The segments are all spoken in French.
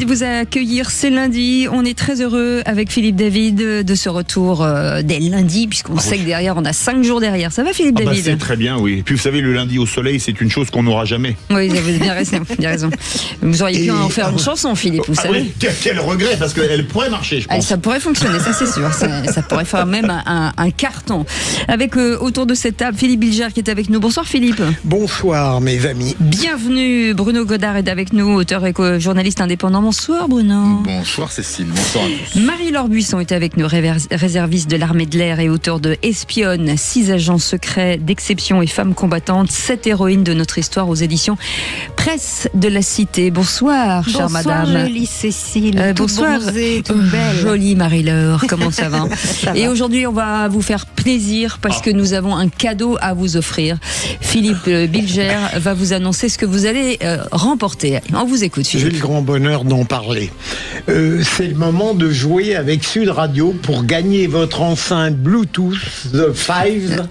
Vous accueillir, c'est lundi. On est très heureux avec Philippe David de ce retour dès lundi, puisqu'on sait que derrière, on a 5 jours derrière. Ça va, Philippe David? C'est très bien, oui. Puis vous savez, le lundi au soleil, c'est une chose qu'on n'aura jamais. Oui, vous avez bien raison. Vous auriez pu en faire une chanson, Philippe, vous savez. Oui, quel regret, parce qu'elle pourrait marcher, je pense. Ça pourrait fonctionner, ça c'est sûr. Ça pourrait faire même un carton. Avec autour de cette table, Philippe Bilger qui est avec nous. Bonsoir Philippe. Bonsoir mes amis. Bienvenue, Bruno Godard est avec nous, auteur et journaliste indépendant. Bonsoir Bruno. Bonsoir Cécile, bonsoir à tous. Marie-Laure Buisson est avec nous, réserviste de l'armée de l'air et auteur de Espionne, 6 agents secrets d'exception et femmes combattantes, 7 héroïnes de notre histoire aux éditions Presse de la Cité. Bonsoir, chère madame. Bonsoir jolie Cécile, bonsoir, toute bronzée, toute belle. Jolie Marie-Laure, comment ça va? Ça Et va. aujourd'hui on va vous faire plaisir parce que nous avons un cadeau à vous offrir. Philippe Bilger va vous annoncer ce que vous allez remporter. On vous écoute J'ai Philippe. le grand bonheur d'en parler. C'est le moment de jouer avec Sud Radio pour gagner votre enceinte Bluetooth The Five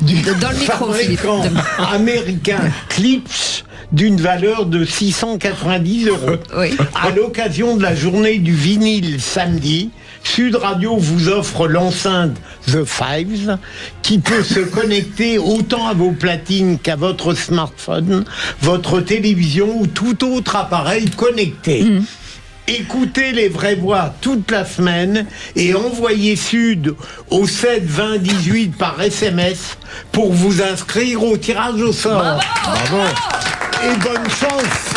du Dans le micro, fabricant Philippe. américain Klipsch d'une valeur de 690 €. Oui. À l'occasion de la journée du vinyle samedi, Sud Radio vous offre l'enceinte The Fives qui peut se connecter autant à vos platines qu'à votre smartphone, votre télévision ou tout autre appareil connecté. Écoutez les vraies voix toute la semaine et envoyez Sud au 7 20 18 par SMS pour vous inscrire au tirage au sort. Bravo. Et bonne chance.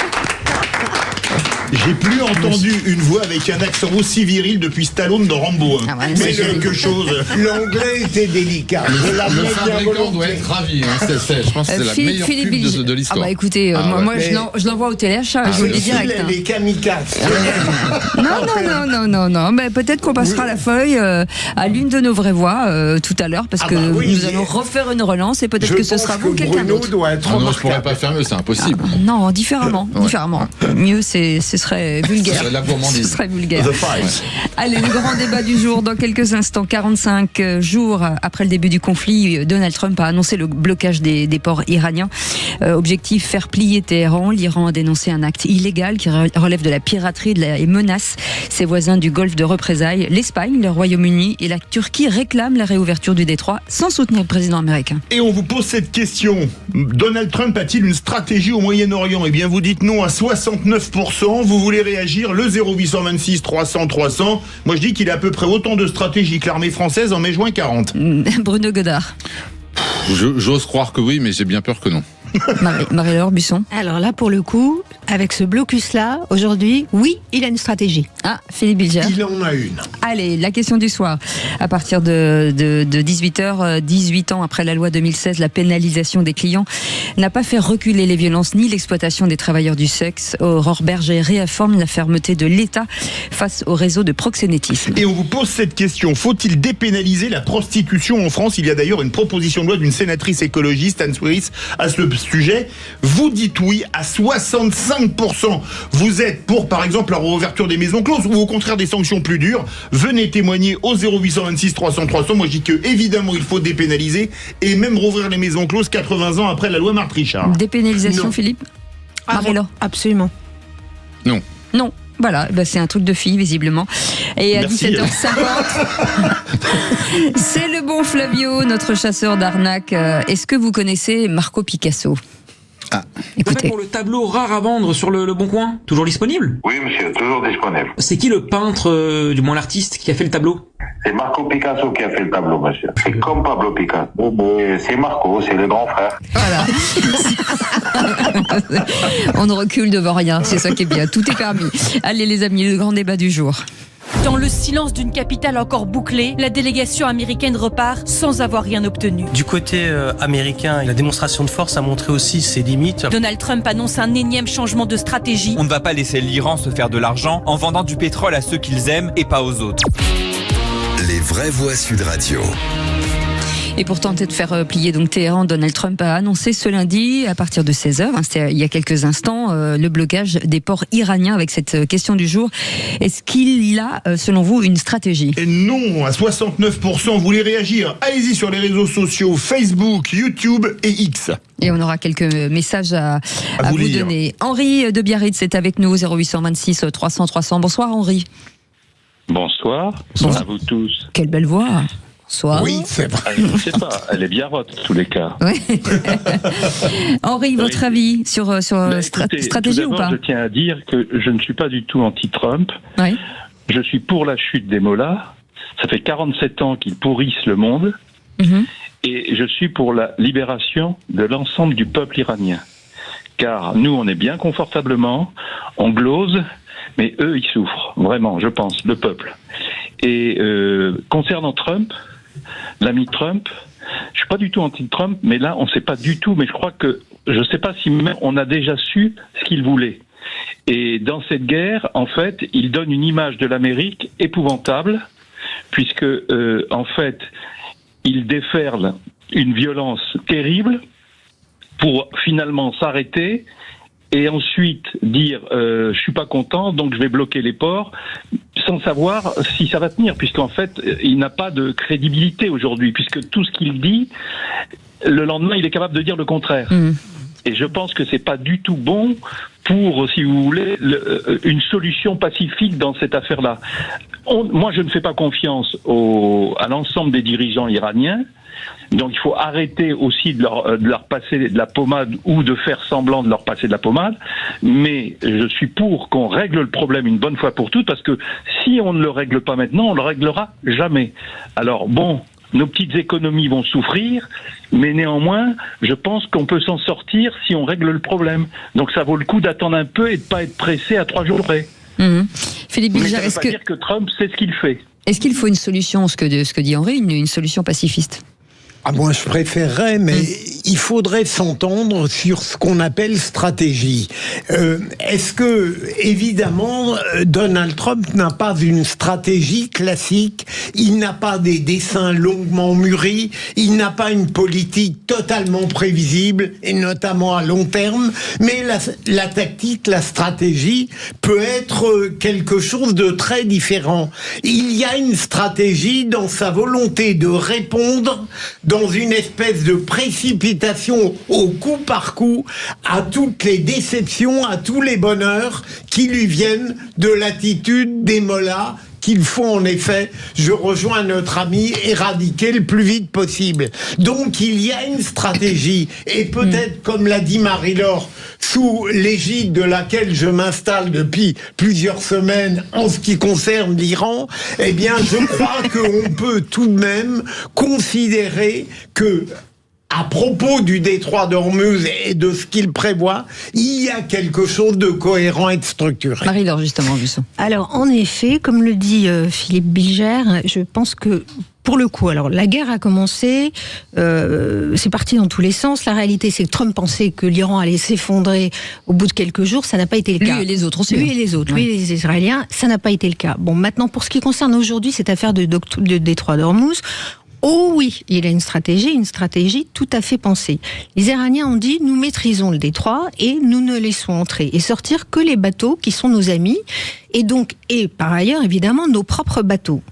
J'ai plus entendu une voix avec un accent aussi viril depuis Stallone dans Rambo. Ah ouais, c'est c'est quelque chose. L'anglais était délicat. Je l'avais Le bien fabricant doit volontiers. être ravi, hein. Je pense que c'est la Philippe meilleure pub Bilger. de l'histoire. Ah bah écoutez, Ah moi, ouais. moi, Mais- je l'envoie au téléachat, je vous le dis Cécile, direct. hein. elle est kamikaze. Non. Mais peut-être qu'on passera la feuille à l'une de nos vraies voix tout à l'heure, parce Ah que bah oui, nous mais- allons refaire une relance et peut-être Je que ce pense sera vous ou quelqu'un Bruno d'autre. doit être Ah non, je pourrais remarquable. pas faire mieux, c'est impossible. Non, différemment. Mieux, ce serait vulgaire. Ce serait de la gourmandise. Ce serait vulgaire. The Fives. Allez, le grand débat du jour dans quelques instants. 45 jours après le début du conflit, Donald Trump a annoncé le blocage des ports iraniens. Objectif, faire plier Téhéran. L'Iran a dénoncé un acte illégal qui relève de la piraterie et menace ses voisins du Golfe de représailles. L'Espagne, le Royaume-Uni et la Turquie réclament la réouverture du détroit sans soutenir le président américain. Et on vous pose cette question. Donald Trump a-t-il une stratégie au Moyen-Orient? Eh bien, vous dites non à 69%. Vous voulez réagir, le 0826 300 300. Moi, je dis qu'il a à peu près autant de stratégie que l'armée française en mai-juin 40. Bruno Godard, J'ose croire que oui, mais j'ai bien peur que non. Marie-Laure Buisson. Alors là, pour le coup, avec ce blocus-là, aujourd'hui, oui, il a une stratégie. Ah, Philippe Bilger. Il en a une. Allez, la question du soir. À partir de 18h, 18 ans après la loi 2016, la pénalisation des clients n'a pas fait reculer les violences ni l'exploitation des travailleurs du sexe. Aurore Berger réaffirme la fermeté de l'État face au réseau de proxénétisme. Et on vous pose cette question. Faut-il dépénaliser la prostitution en France? Il y a d'ailleurs une proposition de loi d'une sénatrice écologiste, Anne Souris, à ce sujet. Vous dites oui à 65%. Vous êtes pour, par exemple, la réouverture des maisons closes ou au contraire des sanctions plus dures. Venez témoigner au 0826 300 300. Moi, je dis que évidemment, il faut dépénaliser et même rouvrir les maisons closes 80 ans après la loi Marthe Richard. Dépénalisation, Non. Philippe? Ah, Marie-Laure? absolument. Non. Non. Voilà, c'est un truc de fille, visiblement. Et à Merci. 17h50, c'est le bon Flavio, notre chasseur d'arnaque. Est-ce que vous connaissez Marco Picasso? Écoutez. Pour le tableau rare à vendre sur le Bon Coin, toujours disponible? Oui, monsieur, toujours disponible. C'est qui le peintre, du moins l'artiste, qui a fait le tableau? C'est Marco Picasso qui a fait le tableau, monsieur. C'est comme Pablo Picasso. C'est Marco, c'est le grand frère. Voilà. On ne recule devant rien, c'est ça qui est bien. Tout est permis. Allez les amis, le grand débat du jour. Dans le silence d'une capitale encore bouclée, la délégation américaine repart sans avoir rien obtenu. Du côté américain, la démonstration de force a montré aussi ses limites. Donald Trump annonce un énième changement de stratégie. On ne va pas laisser l'Iran se faire de l'argent en vendant du pétrole à ceux qu'ils aiment et pas aux autres. Les vraies voix Sud Radio. Et pour tenter de faire plier donc Téhéran, Donald Trump a annoncé ce lundi, à partir de 16h, c'était il y a quelques instants, le blocage des ports iraniens avec cette question du jour. Est-ce qu'il a, selon vous, une stratégie ? Et non, à 69%, vous voulez réagir ? Allez-y sur les réseaux sociaux, Facebook, YouTube et X. Et on aura quelques messages à vous donner. Henri de Biarritz est avec nous, 0826 300 300. Bonsoir Henri. Bonsoir. Bonsoir à vous tous. Quelle belle voix. Bonsoir. Oui, c'est vrai. Je ne sais pas, elle est bien rote, en tous les cas. Ouais. Henri, votre avis sur stratégie ou pas ? Je tiens à dire que je ne suis pas du tout anti-Trump. Oui. Je suis pour la chute des mollahs. Ça fait 47 ans qu'ils pourrissent le monde. Mm-hmm. Et je suis pour la libération de l'ensemble du peuple iranien. Car nous, on est bien confortablement, on glose, mais eux, ils souffrent. Vraiment, je pense, le peuple. Et concernant Trump, l'ami Trump, je suis pas du tout anti-Trump, mais là, on ne sait pas du tout, mais je crois que, je ne sais pas si même on a déjà su ce qu'il voulait. Et dans cette guerre, en fait, il donne une image de l'Amérique épouvantable, puisque, en fait, il déferle une violence terrible pour finalement s'arrêter et ensuite dire je suis pas content, donc je vais bloquer les ports, sans savoir si ça va tenir, puisqu'en fait il n'a pas de crédibilité aujourd'hui, puisque tout ce qu'il dit, le lendemain il est capable de dire le contraire. Et je pense que c'est pas du tout bon pour, si vous voulez, une solution pacifique dans cette affaire-là. Moi, je ne fais pas confiance à l'ensemble des dirigeants iraniens. Donc, il faut arrêter aussi de leur passer de la pommade ou de faire semblant de leur passer de la pommade. Mais je suis pour qu'on règle le problème une bonne fois pour toutes, parce que si on ne le règle pas maintenant, on le réglera jamais. Alors, bon, nos petites économies vont souffrir, mais néanmoins, je pense qu'on peut s'en sortir si on règle le problème. Donc ça vaut le coup d'attendre un peu et de ne pas être pressé à 3 jours près. Philippe Bilger, mais ça ne veut pas dire que Trump sait ce qu'il fait. Est-ce qu'il faut une solution, ce que dit Henri, une solution pacifiste ? Moi, je préférerais, mais il faudrait s'entendre sur ce qu'on appelle stratégie. Est-ce que, évidemment, Donald Trump n'a pas une stratégie classique, il n'a pas des dessins longuement mûris, il n'a pas une politique totalement prévisible, et notamment à long terme, mais la tactique, la stratégie peut être quelque chose de très différent. Il y a une stratégie dans sa volonté de répondre dans une espèce de précipitation au coup par coup à toutes les déceptions, à tous les bonheurs qui lui viennent de l'attitude des mollahs qu'il faut en effet, je rejoins notre ami, éradiquer le plus vite possible. Donc il y a une stratégie, et peut-être, comme l'a dit Marie-Laure, sous l'égide de laquelle je m'installe depuis plusieurs semaines en ce qui concerne l'Iran, eh bien je crois qu'on peut tout de même considérer que, à propos du détroit d'Ormuz et de ce qu'il prévoit, il y a quelque chose de cohérent et de structuré. Marie-Laure, justement, Alors, en effet, comme le dit Philippe Bilger, je pense que, pour le coup, alors la guerre a commencé, c'est parti dans tous les sens. La réalité, c'est que Trump pensait que l'Iran allait s'effondrer au bout de quelques jours. Ça n'a pas été le cas. Lui et les autres aussi. Lui et les autres, lui et les Israéliens, ça n'a pas été le cas. Bon, maintenant, pour ce qui concerne aujourd'hui cette affaire de détroit d'Ormuz, oh oui, il a une stratégie tout à fait pensée. Les Iraniens ont dit, nous maîtrisons le détroit et nous ne laissons entrer et sortir que les bateaux qui sont nos amis et par ailleurs, évidemment, nos propres bateaux.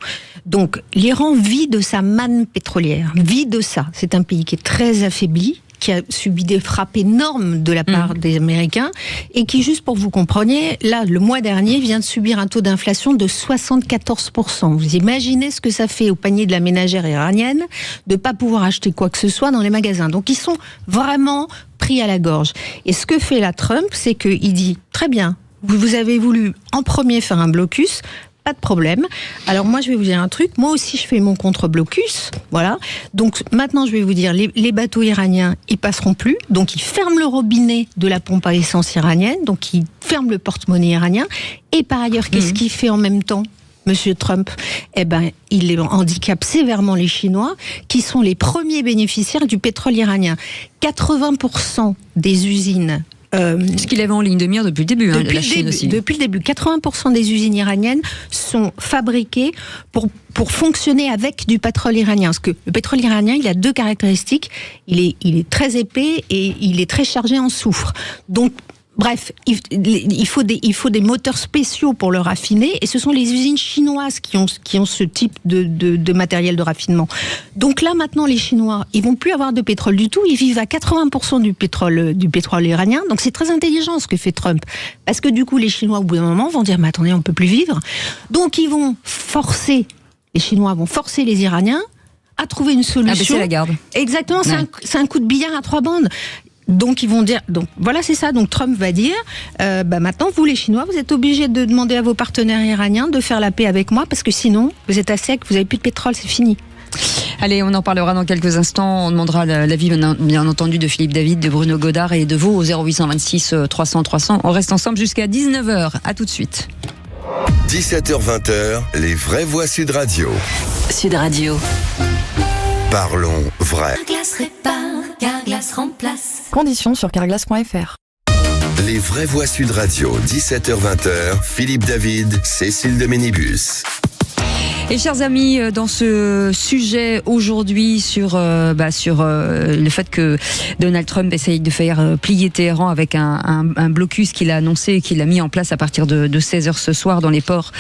Donc, l'Iran vit de sa manne pétrolière, vit de ça. C'est un pays qui est très affaibli, qui a subi des frappes énormes de la part des Américains et qui, juste pour que vous compreniez, là, le mois dernier, vient de subir un taux d'inflation de 74%. Vous imaginez ce que ça fait au panier de la ménagère iranienne de ne pas pouvoir acheter quoi que ce soit dans les magasins. Donc, ils sont vraiment pris à la gorge. Et ce que fait là Trump, c'est qu'il dit, très bien, vous avez voulu en premier faire un blocus, pas de problème. Alors moi, je vais vous dire un truc. Moi aussi, je fais mon contre-blocus. Voilà. Donc maintenant, je vais vous dire, les bateaux iraniens, ils passeront plus. Donc ils ferment le robinet de la pompe à essence iranienne. Donc ils ferment le porte-monnaie iranien. Et par ailleurs, qu'est-ce qu'il fait en même temps, Monsieur Trump? Eh ben, il handicape sévèrement les Chinois, qui sont les premiers bénéficiaires du pétrole iranien. 80% des usines Ce qu'il avait en ligne de mire depuis le début, la Chine aussi. Depuis le début, 80% des usines iraniennes sont fabriquées pour fonctionner avec du pétrole iranien. Parce que le pétrole iranien, il a 2 caractéristiques. Il est très épais et il est très chargé en soufre. Donc, bref, il faut des moteurs spéciaux pour le raffiner, et ce sont les usines chinoises qui ont ce type de matériel de raffinement. Donc là, maintenant, les Chinois, ils vont plus avoir de pétrole du tout, ils vivent à 80% du pétrole iranien, donc c'est très intelligent ce que fait Trump. Parce que du coup, les Chinois, au bout d'un moment, vont dire, mais attendez, on peut plus vivre. Donc les Chinois vont forcer les Iraniens à trouver une solution. À baisser la garde. Exactement, c'est un coup de billard à 3 bandes. Donc ils vont dire, donc voilà, c'est ça. Donc Trump va dire, maintenant vous les Chinois, vous êtes obligés de demander à vos partenaires iraniens de faire la paix avec moi, parce que sinon vous êtes à sec, vous n'avez plus de pétrole, c'est fini. Allez, on en parlera dans quelques instants. On demandera l'avis, bien entendu, de Philippe David, de Bruno Godard et de vous au 0826 300 300. On reste ensemble jusqu'à 19h. À tout de suite. 17h-20h, les vraies voix Sud Radio. Sud Radio. Parlons vrai. Carglass répare, Carglass remplace. Conditions sur carglass.fr. Les vraies voix Sud Radio, 17h-20h, Philippe David, Cécile de Ménibus. Et chers amis, dans ce sujet aujourd'hui sur le fait que Donald Trump essaye de faire plier Téhéran avec un blocus qu'il a annoncé et qu'il a mis en place à partir de 16h ce soir dans les ports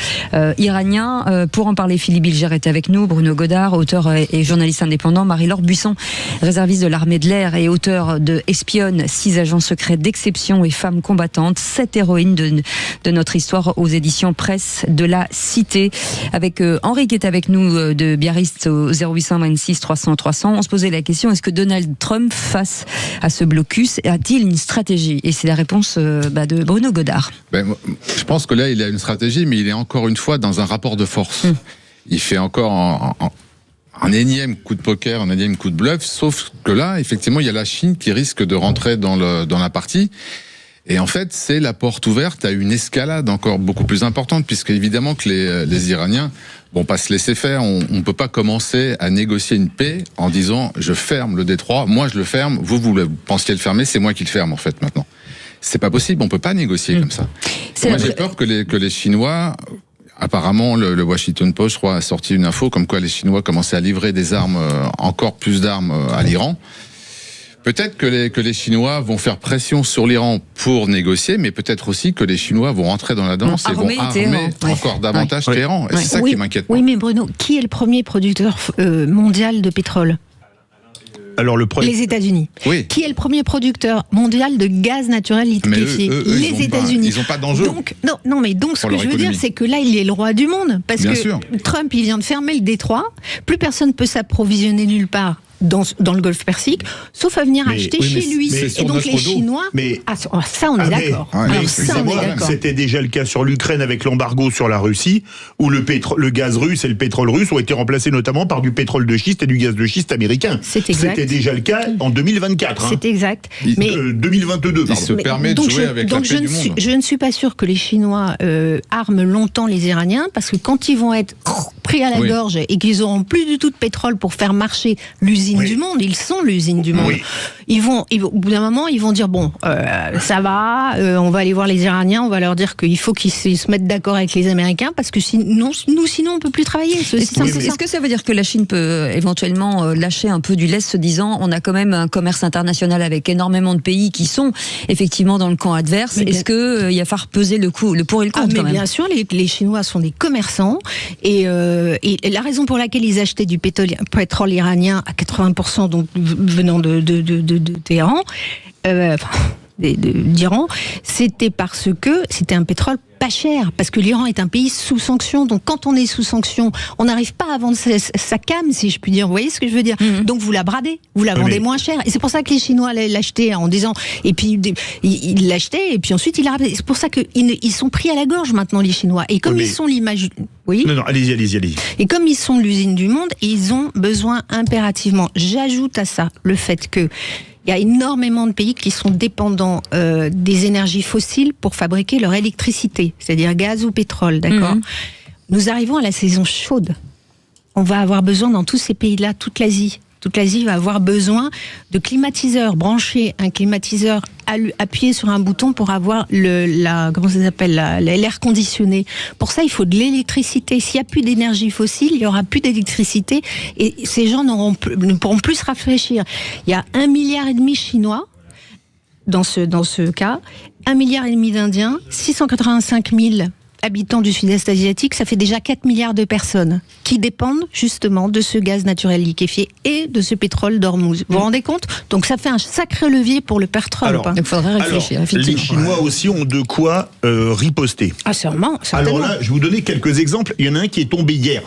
iraniens. Pour en parler, Philippe Bilger est avec nous, Bruno Godard, auteur et journaliste indépendant, Marie-Laure Buisson, réserviste de l'armée de l'air et auteur de Espionne, 6 agents secrets d'exception et femmes combattantes, 7 héroïnes de notre histoire aux éditions Presse de la Cité, avec Henri qui est avec nous de Biarritz au 0826 300 300. On se posait la question, est-ce que Donald Trump, face à ce blocus, a-t-il une stratégie? Et c'est la réponse de Bruno Godard. Je pense que là, il a une stratégie, mais il est encore une fois dans un rapport de force. Il fait encore un énième coup de poker, un énième coup de bluff, sauf que là, effectivement, il y a la Chine qui risque de rentrer dans la partie. Et en fait, c'est la porte ouverte à une escalade encore beaucoup plus importante, puisque évidemment que les Iraniens vont pas se laisser faire. On ne peut pas commencer à négocier une paix en disant je ferme le détroit, moi je le ferme, vous pensiez le fermer, c'est moi qui le ferme en fait maintenant. C'est pas possible, on peut pas négocier comme ça. Moi j'ai peur que les Chinois, apparemment le Washington Post, je crois, a sorti une info comme quoi les Chinois commençaient à livrer des armes, encore plus d'armes à l'Iran. Peut-être que les Chinois vont faire pression sur l'Iran pour négocier, mais peut-être aussi que les Chinois vont rentrer dans la danse et vont armer encore davantage Téhéran. Et c'est ça qui m'inquiète. Oui, mais Bruno, qui est le premier producteur mondial de pétrole ? Alors les États-Unis. Oui. Qui est le premier producteur mondial de gaz naturel liquéfié ? Les États-Unis. Ils n'ont pas d'enjeu. Donc ce que je veux dire, c'est que là, il est le roi du monde. Parce que Trump, il vient de fermer le détroit. Plus personne ne peut s'approvisionner nulle part dans le Golfe Persique, sauf à venir acheter chez lui. Et donc les Chinois... ça, on est d'accord. C'était déjà le cas sur l'Ukraine avec l'embargo sur la Russie, où le gaz russe et le pétrole russe ont été remplacés notamment par du pétrole de schiste et du gaz de schiste américain. C'était déjà le cas en 2024. C'est exact. 2022, pardon. Il se permet de jouer avec la paix du monde. Je ne suis pas sûr que les Chinois arment longtemps les Iraniens, parce que quand ils vont être pris à la gorge et qu'ils n'auront plus du tout de pétrole pour faire marcher l'usine du monde, ils sont l'usine du monde. Ils vont, au bout d'un moment, ils vont dire ça va, on va aller voir les Iraniens, on va leur dire qu'il faut qu'ils se mettent d'accord avec les Américains, parce que sinon on peut plus travailler. Est-ce que ça veut dire que la Chine peut éventuellement lâcher un peu du lest, se disant on a quand même un commerce international avec énormément de pays qui sont effectivement dans le camp adverse? Est-ce que il va falloir peser le pour et le contre quand même? Bien sûr, les Chinois sont des commerçants, et la raison pour laquelle ils achetaient du pétrole iranien à 80%, donc venant de Téhéran, d'Iran, c'était parce que c'était un pétrole pas cher, parce que l'Iran est un pays sous sanction. Donc quand on est sous sanction, on n'arrive pas à vendre sa cam, si je puis dire. Vous voyez ce que je veux dire? Donc vous la bradez, vous la vendez moins cher. Et c'est pour ça que les Chinois l'achetaient en disant, et puis ils l'achetaient, et puis ensuite ils la ramenaient. C'est pour ça qu'ils sont pris à la gorge maintenant, les Chinois. Et comme ils sont l'image... Oui. Non, allez-y. Et comme ils sont l'usine du monde, ils ont besoin impérativement. J'ajoute à ça le fait que il y a énormément de pays qui sont dépendants des énergies fossiles pour fabriquer leur électricité, c'est-à-dire gaz ou pétrole, d'accord ? Nous arrivons à la saison chaude. On va avoir besoin dans tous ces pays-là, toute l'Asie, toute l'Asie va avoir besoin de climatiseurs, brancher un climatiseur, appuyer sur un bouton pour avoir l'air conditionné. Pour ça, il faut de l'électricité. S'il n'y a plus d'énergie fossile, il n'y aura plus d'électricité et ces gens ne pourront plus se rafraîchir. Il y a 1,5 milliard chinois dans ce cas, 1,5 milliard d'Indiens, 685 000 habitants du Sud-Est asiatique, ça fait déjà 4 milliards de personnes qui dépendent justement de ce gaz naturel liquéfié et de ce pétrole d'Ormuz. Vous vous rendez compte ? Donc ça fait un sacré levier pour le père Trump. Donc il faudrait réfléchir. Les Chinois aussi ont de quoi riposter. Ah, certainement. Alors là, je vais vous donner quelques exemples. Il y en a un qui est tombé hier.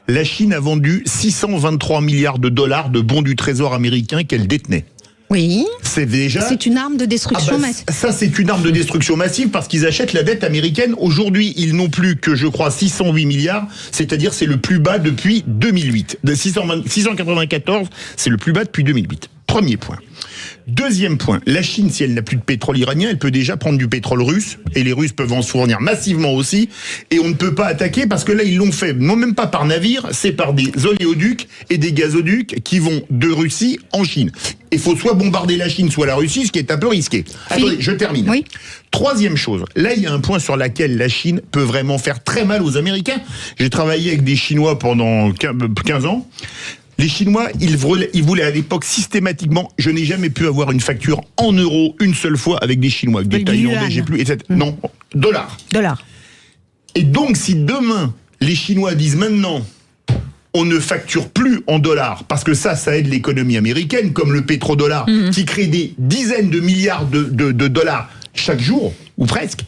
La Chine a vendu 623 milliards de dollars de bons du Trésor américain qu'elle détenait. Oui. C'est une arme de destruction massive. Ça, c'est une arme de destruction massive parce qu'ils achètent la dette américaine. Aujourd'hui, ils n'ont plus que, je crois, 608 milliards. C'est-à-dire, c'est le plus bas depuis 2008. De 694, c'est le plus bas depuis 2008. Premier point. Deuxième point, la Chine, si elle n'a plus de pétrole iranien, elle peut déjà prendre du pétrole russe, et les Russes peuvent en se fournir massivement aussi, et on ne peut pas attaquer, parce que là, ils l'ont fait, non même pas par navire, c'est par des oléoducs et des gazoducs qui vont de Russie en Chine. Il faut soit bombarder la Chine, soit la Russie, ce qui est un peu risqué. Attendez, je termine. Oui. Troisième chose, là, il y a un point sur lequel la Chine peut vraiment faire très mal aux Américains. J'ai travaillé avec des Chinois pendant 15 ans. Les Chinois, ils voulaient à l'époque systématiquement, je n'ai jamais pu avoir une facture en euros une seule fois avec des Chinois, avec des Thaïlandais, j'ai plus, etc. Non, dollars. Et donc, si demain, les Chinois disent maintenant, on ne facture plus en dollars, parce que ça aide l'économie américaine, comme le pétrodollar, qui crée des dizaines de milliards de dollars chaque jour, ou presque.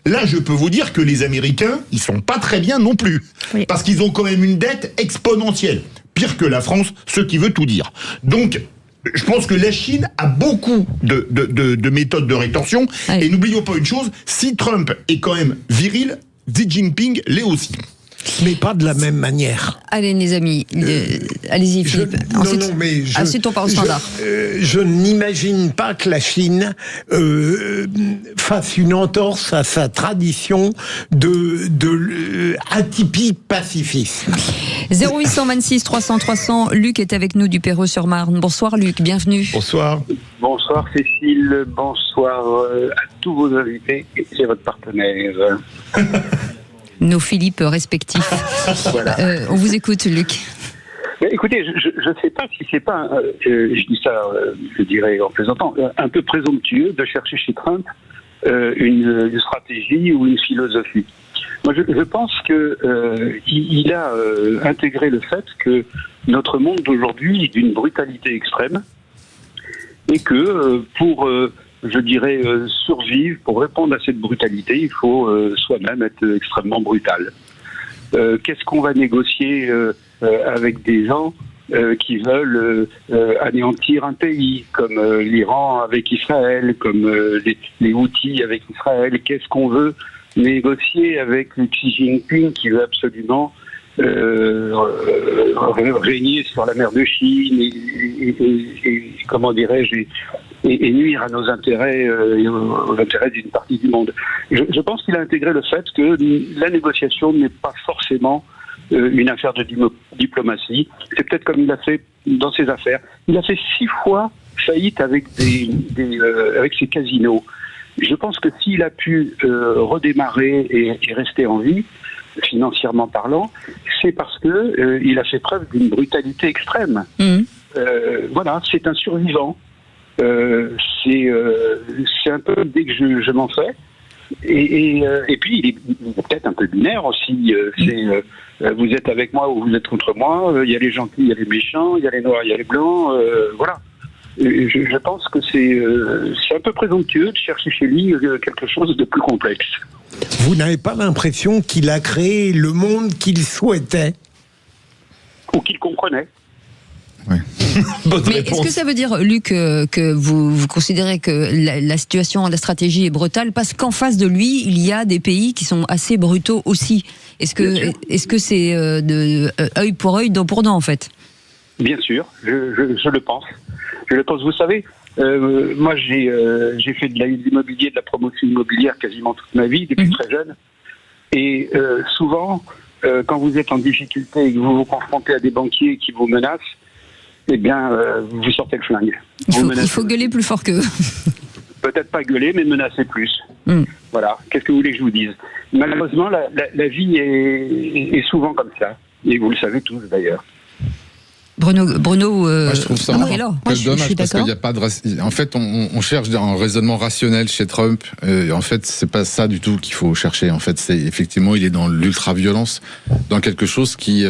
Là, je peux vous dire que les Américains, ils sont pas très bien non plus. Oui. Parce qu'ils ont quand même une dette exponentielle. Pire que la France, ce qui veut tout dire. Donc, je pense que la Chine a beaucoup de méthodes de rétorsion. Et n'oublions pas une chose, si Trump est quand même viril, Xi Jinping l'est aussi. Mais pas de la même manière. Allez, les amis, allez-y, Philippe. Ensuite, on part au standard. Je n'imagine pas que la Chine fasse une entorse à sa tradition de atypique pacifisme. 0826 300 300. Luc est avec nous du Perreux-sur-Marne. Bonsoir, Luc, bienvenue. Bonsoir. Bonsoir, Cécile. Bonsoir à tous vos invités et votre partenaire. Nos Philippe respectifs. Voilà. On vous écoute, Luc. Mais écoutez, je ne sais pas si c'est pas, je dis ça, je dirais en plaisantant, un peu présomptueux de chercher chez Trump une stratégie ou une philosophie. Moi, je pense que il a intégré le fait que notre monde d'aujourd'hui est d'une brutalité extrême et que pour je dirais, survivre, pour répondre à cette brutalité, il faut soi-même être extrêmement brutal. Qu'est-ce qu'on va négocier avec des gens qui veulent anéantir un pays, comme l'Iran avec Israël, comme les Houthis avec Israël? Qu'est-ce qu'on veut négocier avec Xi Jinping qui veut absolument régner sur la mer de Chine et comment dirais-je, et nuire à nos intérêts et aux intérêts d'une partie du monde. Je pense qu'il a intégré le fait que la négociation n'est pas forcément une affaire de diplomatie. C'est peut-être comme il a fait dans ses affaires. Il a fait 6 fois faillite avec avec ses casinos. Je pense que s'il a pu redémarrer et rester en vie, financièrement parlant, c'est parce que il a fait preuve d'une brutalité extrême. Voilà, c'est un survivant. C'est un peu dès que je m'en fais. Et puis il est peut-être un peu binaire aussi. Vous êtes avec moi ou vous êtes contre moi. Il y a les gentils, il y a les méchants, il y a les noirs, il y a les blancs. Voilà. Je pense que c'est un peu présomptueux de chercher chez lui quelque chose de plus complexe. Vous n'avez pas l'impression qu'il a créé le monde qu'il souhaitait ou qu'il comprenait? Oui. Mais est-ce que ça veut dire, Luc, que vous considérez que la situation, la stratégie est brutale parce qu'en face de lui, il y a des pays qui sont assez brutaux aussi? Est-ce que c'est œil pour œil, dent pour dent, en fait? Bien sûr, je le pense. Je le pense. Vous savez, moi j'ai fait de l'immobilier, de la promotion immobilière quasiment toute ma vie, depuis très jeune. Et souvent, quand vous êtes en difficulté et que vous vous confrontez à des banquiers qui vous menacent, eh bien, vous sortez le flingue. Il faut gueuler plus fort qu'eux. Peut-être pas gueuler, mais menacer plus. Voilà. Qu'est-ce que vous voulez que je vous dise? Malheureusement, la vie est souvent comme ça. Et vous le savez tous, d'ailleurs. Bruno, moi, je trouve ça dommage je parce qu'il n'y a pas de en fait on cherche un raisonnement rationnel chez Trump et en fait c'est pas ça du tout qu'il faut chercher. En fait c'est effectivement il est dans l'ultra-violence, dans quelque chose qui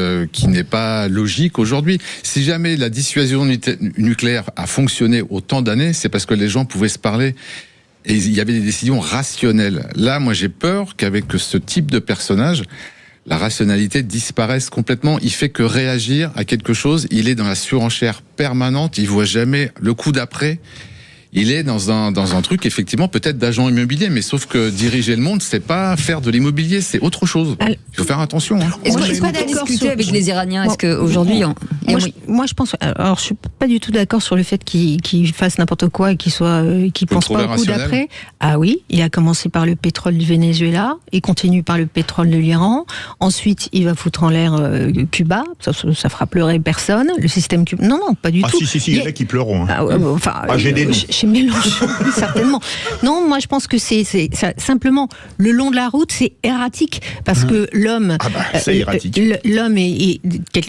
n'est pas logique aujourd'hui. Si jamais la dissuasion nucléaire a fonctionné autant d'années, c'est parce que les gens pouvaient se parler et il y avait des décisions rationnelles. Là moi j'ai peur qu'avec ce type de personnage la rationalité disparaisse complètement. Il fait que réagir à quelque chose. Il est dans la surenchère permanente. Il voit jamais le coup d'après. Il est dans un truc, effectivement, peut-être d'agent immobilier, mais sauf que diriger le monde, c'est pas faire de l'immobilier, c'est autre chose. Il faut faire attention. Est-ce que je suis pas d'accord avec les Iraniens? Est-ce qu'aujourd'hui... Moi, je pense... Alors, je suis pas du tout d'accord sur le fait qu'il fasse n'importe quoi et qu'il pense pas au coup d'après. Ah oui, il a commencé par le pétrole du Venezuela, il continue par le pétrole de l'Iran, ensuite, il va foutre en l'air Cuba, ça fera pleurer personne, le système Cuba... Non, pas du tout. Si, il y en a qui pleureront. J'ai des noms. Mélenchon, certainement. Non, moi je pense que c'est simplement le long de la route, c'est erratique parce que l'homme, l'homme est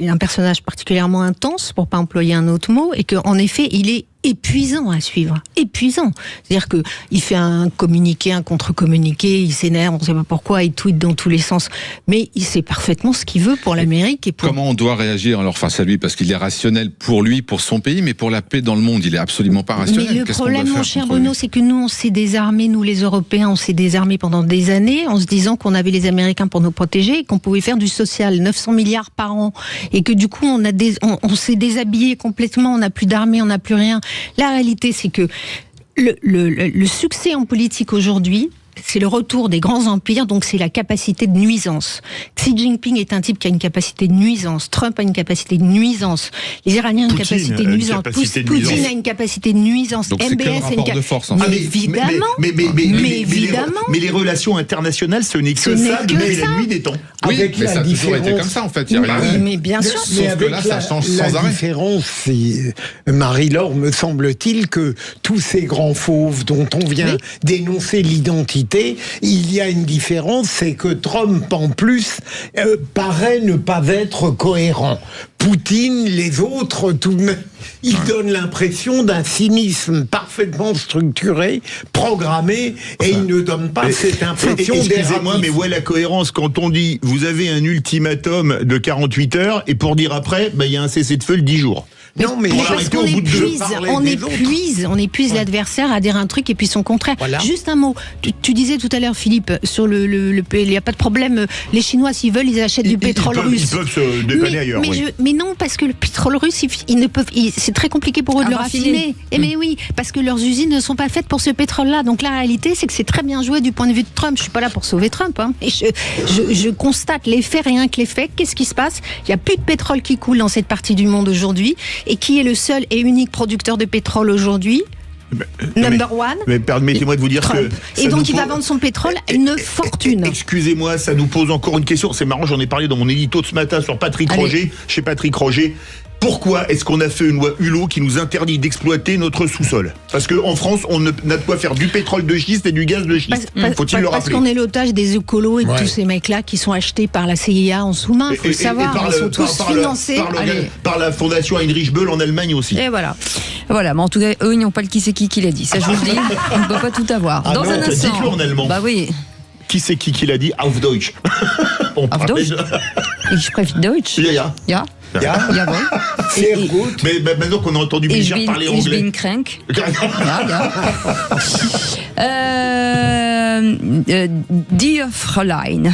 un personnage particulièrement intense, pour pas employer un autre mot, et qu'en effet il est épuisant à suivre, épuisant. C'est-à-dire que il fait un communiqué, un contre-communiqué, il s'énerve, on ne sait pas pourquoi, il tweet dans tous les sens, mais il sait parfaitement ce qu'il veut pour l'Amérique et pour... Comment on doit réagir alors face à lui? Parce qu'il est rationnel pour lui, pour son pays, mais pour la paix dans le monde, il est absolument pas rationnel. Mais le problème, mon cher Bruno, c'est que nous, on s'est désarmés, nous les Européens, on s'est désarmés pendant des années, en se disant qu'on avait les Américains pour nous protéger, et qu'on pouvait faire du social, 900 milliards par an, et que du coup, on s'est déshabillé complètement, on n'a plus d'armée, on n'a plus rien. La réalité, c'est que le succès en politique aujourd'hui, c'est le retour des grands empires, donc c'est la capacité de nuisance. Xi Jinping est un type qui a une capacité de nuisance. Trump a une capacité de nuisance. Les Iraniens ont une capacité de nuisance. Poutine a une capacité de nuisance. Donc MBS a une capacité de force. En fait. Évidemment. Mais les relations internationales, ce n'est que ça depuis la nuit des temps. Oui, mais ça a toujours été comme ça en fait. Mais bien sûr. Sauf que là, ça change sans arrêt. La différence, c'est, Marie-Laure, me semble-t-il, que tous ces grands fauves dont on vient dénoncer l'identité, il y a une différence, c'est que Trump, en plus, paraît ne pas être cohérent. Poutine, les autres, tout de même, ils donnent l'impression d'un cynisme parfaitement structuré, programmé, et ils ne donnent pas cette impression d'erratisme. Excusez-moi, mais où est la cohérence quand on dit vous avez un ultimatum de 48 heures et pour dire après, il y a un cessez-le-feu de 10 jours. Non, mais parce qu'on on épuise l'adversaire à dire un truc et puis son contraire. Voilà. Juste un mot. Tu disais tout à l'heure, Philippe, sur il n'y a pas de problème. Les Chinois, s'ils veulent, ils achètent du pétrole russe. Ils peuvent se dépanner ailleurs. Mais non, parce que le pétrole russe, ils ne peuvent. C'est très compliqué pour eux de le raffiner. Mais oui, parce que leurs usines ne sont pas faites pour ce pétrole-là. Donc la réalité, c'est que c'est très bien joué du point de vue de Trump. Je suis pas là pour sauver Trump. Et je constate les faits, rien que les faits. Qu'est-ce qui se passe? Il n'y a plus de pétrole qui coule dans cette partie du monde aujourd'hui. Et qui est le seul et unique producteur de pétrole aujourd'hui? Number one. Mais permettez-moi de vous dire Trump. Et donc il va vendre son pétrole à une fortune. Excusez-moi, ça nous pose encore une question. C'est marrant, j'en ai parlé dans mon édito de ce matin sur Patrick Roger. Chez Patrick Roger. Pourquoi est-ce qu'on a fait une loi Hulot qui nous interdit d'exploiter notre sous-sol? Parce qu'en France, on n'a de quoi faire du pétrole de schiste et du gaz de schiste. Faut-il le rappeler? Parce qu'on est l'otage des écolos et de tous ces mecs-là qui sont achetés par la CIA en sous-main. Il faut le savoir. Ils sont tous financés par la fondation Heinrich Böll en Allemagne aussi. Et voilà. Voilà, mais en tout cas, eux, ils n'ont pas le qui c'est qui l'a dit. Ça, je vous le dis, on ne peut pas tout avoir. Dans un instant. Dites-le en allemand. Bah oui. Qui c'est qui l'a dit? Auf Deutsch. Auf Deutsch? Ich spreche Deutsch. Ja. Jawohl. Mais maintenant qu'on a entendu Bichard parler anglais. Ich bin krank. Dear Fräulein.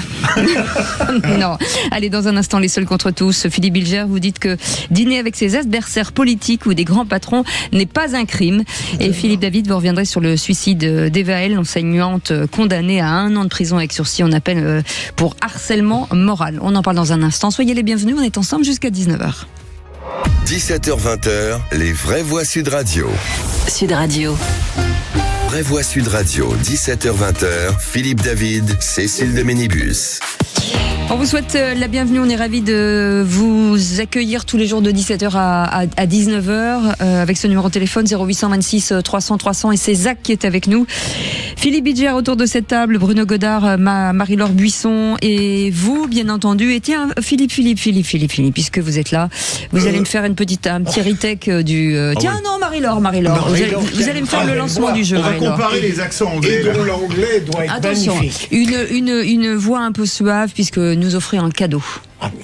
Non. Allez, dans un instant, les seuls contre tous. Philippe Bilger, vous dites que dîner avec ses adversaires politiques ou des grands patrons n'est pas un crime. Et Philippe David, vous reviendrez sur le suicide d'Eva L, l'enseignante condamnée à 1 an de prison avec sursis. On appelle pour harcèlement moral. On en parle dans un instant. Soyez les bienvenus. On est ensemble jusqu'à 19h. 17h-20h, les vraies voix Sud Radio. Sud Radio. Vraie voix Sud Radio, 17h-20h, Philippe David, Cécile de Ménibus. On vous souhaite la bienvenue, on est ravis de vous accueillir tous les jours de 17h à 19h avec ce numéro de téléphone 0826 300 300 et c'est Zach qui est avec nous. Philippe Bilger autour de cette table, Bruno Godard, Marie-Laure Buisson et vous bien entendu. Et tiens Philippe, puisque vous êtes là, vous allez me faire un petit retake du... Tiens non Marie-Laure, vous allez me faire le lancement du jeu. On va comparer les accents anglais. Et dont l'anglais doit être attention, magnifique. Une voix un peu suave puisque nous offrez un cadeau.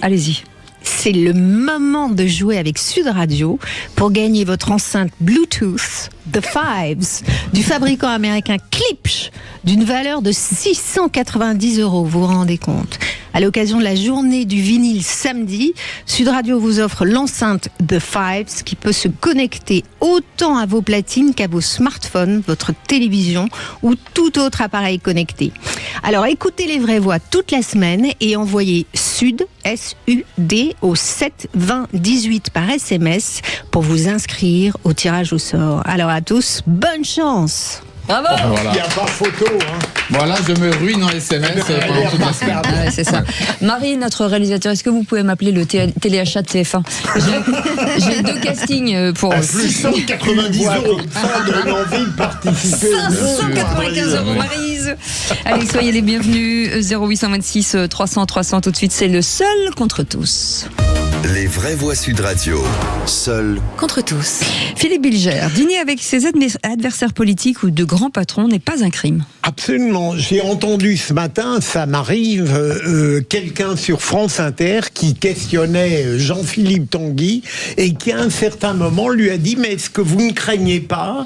Allez-y. C'est le moment de jouer avec Sud Radio pour gagner votre enceinte Bluetooth The Fives du fabricant américain Klipsch d'une valeur de 690 €. Vous vous rendez compte? À l'occasion de la journée du vinyle samedi, Sud Radio vous offre l'enceinte The Fives qui peut se connecter autant à vos platines qu'à vos smartphones, votre télévision ou tout autre appareil connecté. Alors écoutez les vraies voix toute la semaine et envoyez SUD, S-U-D, au 7 20 18 par SMS pour vous inscrire au tirage au sort. Alors à tous, bonne chance! Bravo! Il n'y a pas photo. Voilà, je me ruine en SMS pendant toute la semaine. Ah ouais, c'est ça. Marie, notre réalisateur, est-ce que vous pouvez m'appeler le téléachat de TF1? J'ai 2 castings pour... 690 €. Ça donne envie de participer. 595 €, Maryse. Allez, soyez les bienvenus. 0826 300 300 tout de suite. C'est le seul contre tous. Les vraies voix Sud Radio, seul contre tous. Philippe Bilger, dîner avec ses adversaires politiques ou de grands patrons n'est pas un crime. Absolument. J'ai entendu ce matin, ça m'arrive, quelqu'un sur France Inter qui questionnait Jean-Philippe Tanguy et qui à un certain moment lui a dit « Mais est-ce que vous ne craignez pas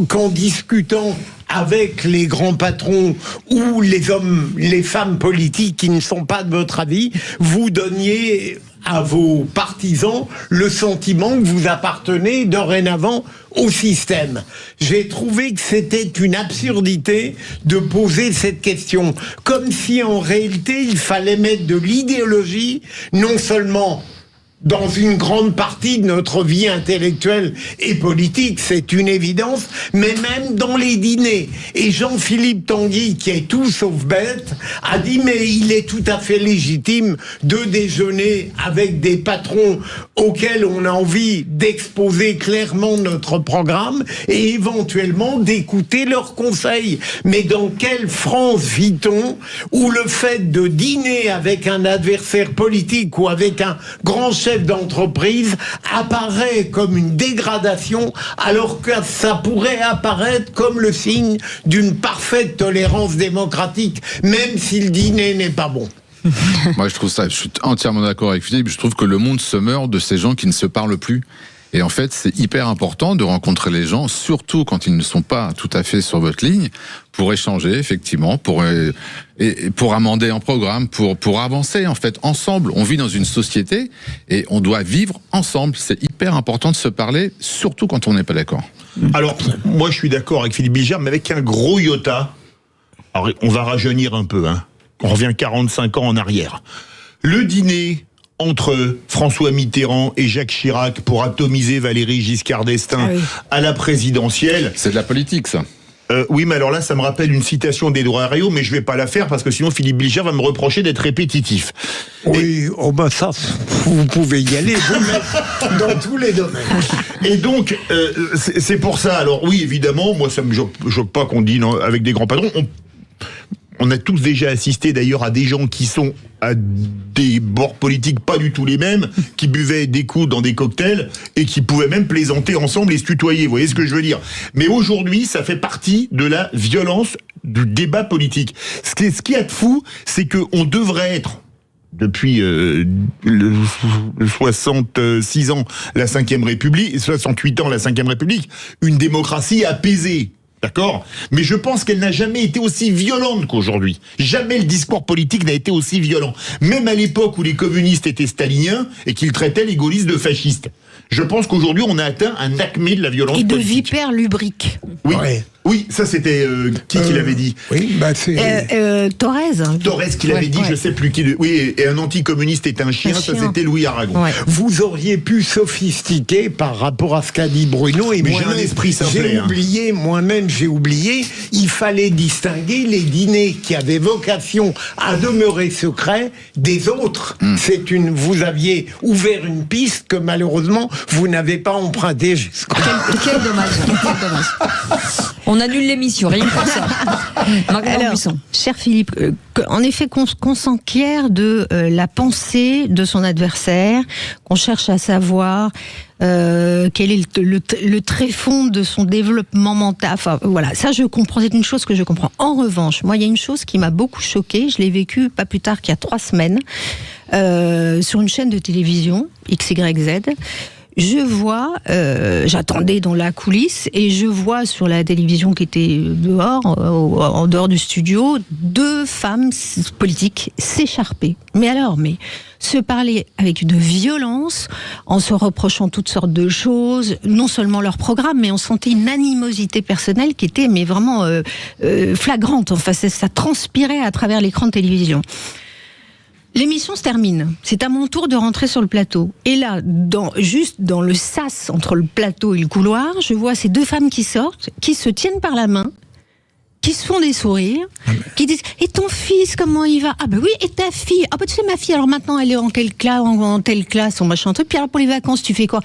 qu'en discutant avec les grands patrons ou les hommes, les femmes politiques qui ne sont pas de votre avis, vous donniez à vos partisans le sentiment que vous appartenez dorénavant au système ». J'ai trouvé que c'était une absurdité de poser cette question, comme si en réalité il fallait mettre de l'idéologie non seulement dans une grande partie de notre vie intellectuelle et politique, c'est une évidence, mais même dans les dîners. Et Jean-Philippe Tanguy, qui est tout sauf bête, a dit « Mais il est tout à fait légitime de déjeuner avec des patrons auxquels on a envie d'exposer clairement notre programme et éventuellement d'écouter leurs conseils. » Mais dans quelle France vit-on où le fait de dîner avec un adversaire politique ou avec un grand chef d'entreprise apparaît comme une dégradation alors que ça pourrait apparaître comme le signe d'une parfaite tolérance démocratique, même si le dîner n'est pas bon. Moi, je suis entièrement d'accord avec Philippe. Je trouve que le monde se meurt de ces gens qui ne se parlent plus. Et en fait, c'est hyper important de rencontrer les gens, surtout quand ils ne sont pas tout à fait sur votre ligne, pour échanger, effectivement, pour amender un programme, pour avancer, en fait, ensemble. On vit dans une société et on doit vivre ensemble. C'est hyper important de se parler, surtout quand on n'est pas d'accord. Alors, moi, je suis d'accord avec Philippe Bilger, mais avec un gros iota. Alors, on va rajeunir un peu, hein. On revient 45 ans en arrière. Le dîner entre François Mitterrand et Jacques Chirac pour atomiser Valéry Giscard d'Estaing à la présidentielle. C'est de la politique, ça. Oui, mais alors là, ça me rappelle une citation d'Édouard Herriot, mais je vais pas la faire parce que sinon Philippe Bilger va me reprocher d'être répétitif. Oui, ça, vous pouvez y aller, vous mettre dans tous les domaines. Et donc, c'est pour ça. Alors oui, évidemment, moi, ça me choque pas qu'on dîne avec des grands patrons. On a tous déjà assisté d'ailleurs à des gens qui sont à des bords politiques pas du tout les mêmes, qui buvaient des coups dans des cocktails et qui pouvaient même plaisanter ensemble et se tutoyer. Vous voyez ce que je veux dire? Mais aujourd'hui, ça fait partie de la violence du débat politique. Ce qu'il y a de fou, c'est qu'on devrait être, depuis 66 ans, la 5e République, 68 ans, la 5e République, une démocratie apaisée. D'accord? Mais je pense qu'elle n'a jamais été aussi violente qu'aujourd'hui. Jamais le discours politique n'a été aussi violent. Même à l'époque où les communistes étaient staliniens et qu'ils traitaient les gaullistes de fascistes. Je pense qu'aujourd'hui, on a atteint un acmé de la violence politique. Et de vipère lubrique. Oui. Oui, ça c'était qui l'avait dit? Oui, c'est Thorez. Thorez qui l'avait dit, je sais plus qui. Oui, et un anticommuniste est un chien, ça c'était Louis Aragon. Ouais. Vous auriez pu sophistiquer par rapport à ce qu'a dit Bruno, et mais j'ai un esprit simplet. Moi-même j'ai oublié, il fallait distinguer les dîners qui avaient vocation à demeurer secrets des autres. Vous aviez ouvert une piste que malheureusement vous n'avez pas empruntée jusqu'au. Quel dommage. On annule l'émission, rien que pour ça. Alors, cher Philippe, en effet, qu'on s'enquiert de la pensée de son adversaire, qu'on cherche à savoir quel est le tréfonds de son développement mental. Enfin, voilà, ça je comprends, c'est une chose que je comprends. En revanche, moi, il y a une chose qui m'a beaucoup choquée, je l'ai vécue pas plus tard qu'il y a 3 semaines, sur une chaîne de télévision, XYZ. Je vois, j'attendais dans la coulisse, et je vois sur la télévision qui était dehors, en dehors du studio, 2 femmes politiques s'écharper. Mais se parler avec une violence, en se reprochant toutes sortes de choses, non seulement leur programme, mais on sentait une animosité personnelle qui était vraiment flagrante. Enfin, ça transpirait à travers l'écran de télévision. L'émission se termine. C'est à mon tour de rentrer sur le plateau. Et là, juste dans le sas entre le plateau et le couloir, je vois ces 2 femmes qui sortent, qui se tiennent par la main, qui se font des sourires, qui disent « Et ton fils, comment il va ?»« Ah ben oui, et ta fille ?»« Ah ben tu sais, ma fille, alors maintenant, elle est en quelle classe, en telle classe, en machin truc. Puis alors pour les vacances, tu fais quoi ?»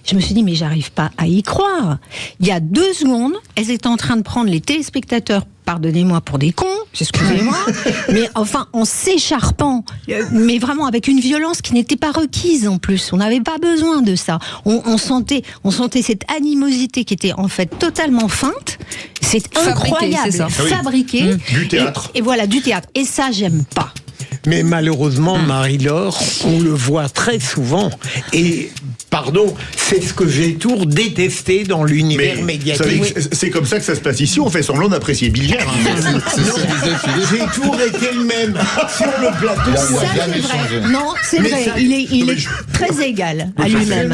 Je me suis dit, mais j'arrive pas à y croire. Il y a 2 secondes, elles étaient en train de prendre les téléspectateurs, pardonnez-moi, pour des cons, excusez-moi, mais enfin, en s'écharpant, mais vraiment avec une violence qui n'était pas requise en plus. On n'avait pas besoin de ça. On sentait cette animosité qui était en fait totalement feinte. C'est incroyable, c'est ça. Fabriqué. Du théâtre. Et voilà, du théâtre. Et ça, j'aime pas. Mais malheureusement, Marie-Laure, on le voit très souvent. Et, c'est ce que j'ai toujours détesté dans l'univers médiatique. C'est comme ça que ça se passe ici, on fait semblant d'apprécier Bilger. J'ai toujours été le même sur le plateau. Ça, c'est vrai. Non, c'est vrai. Il est très égal à lui-même.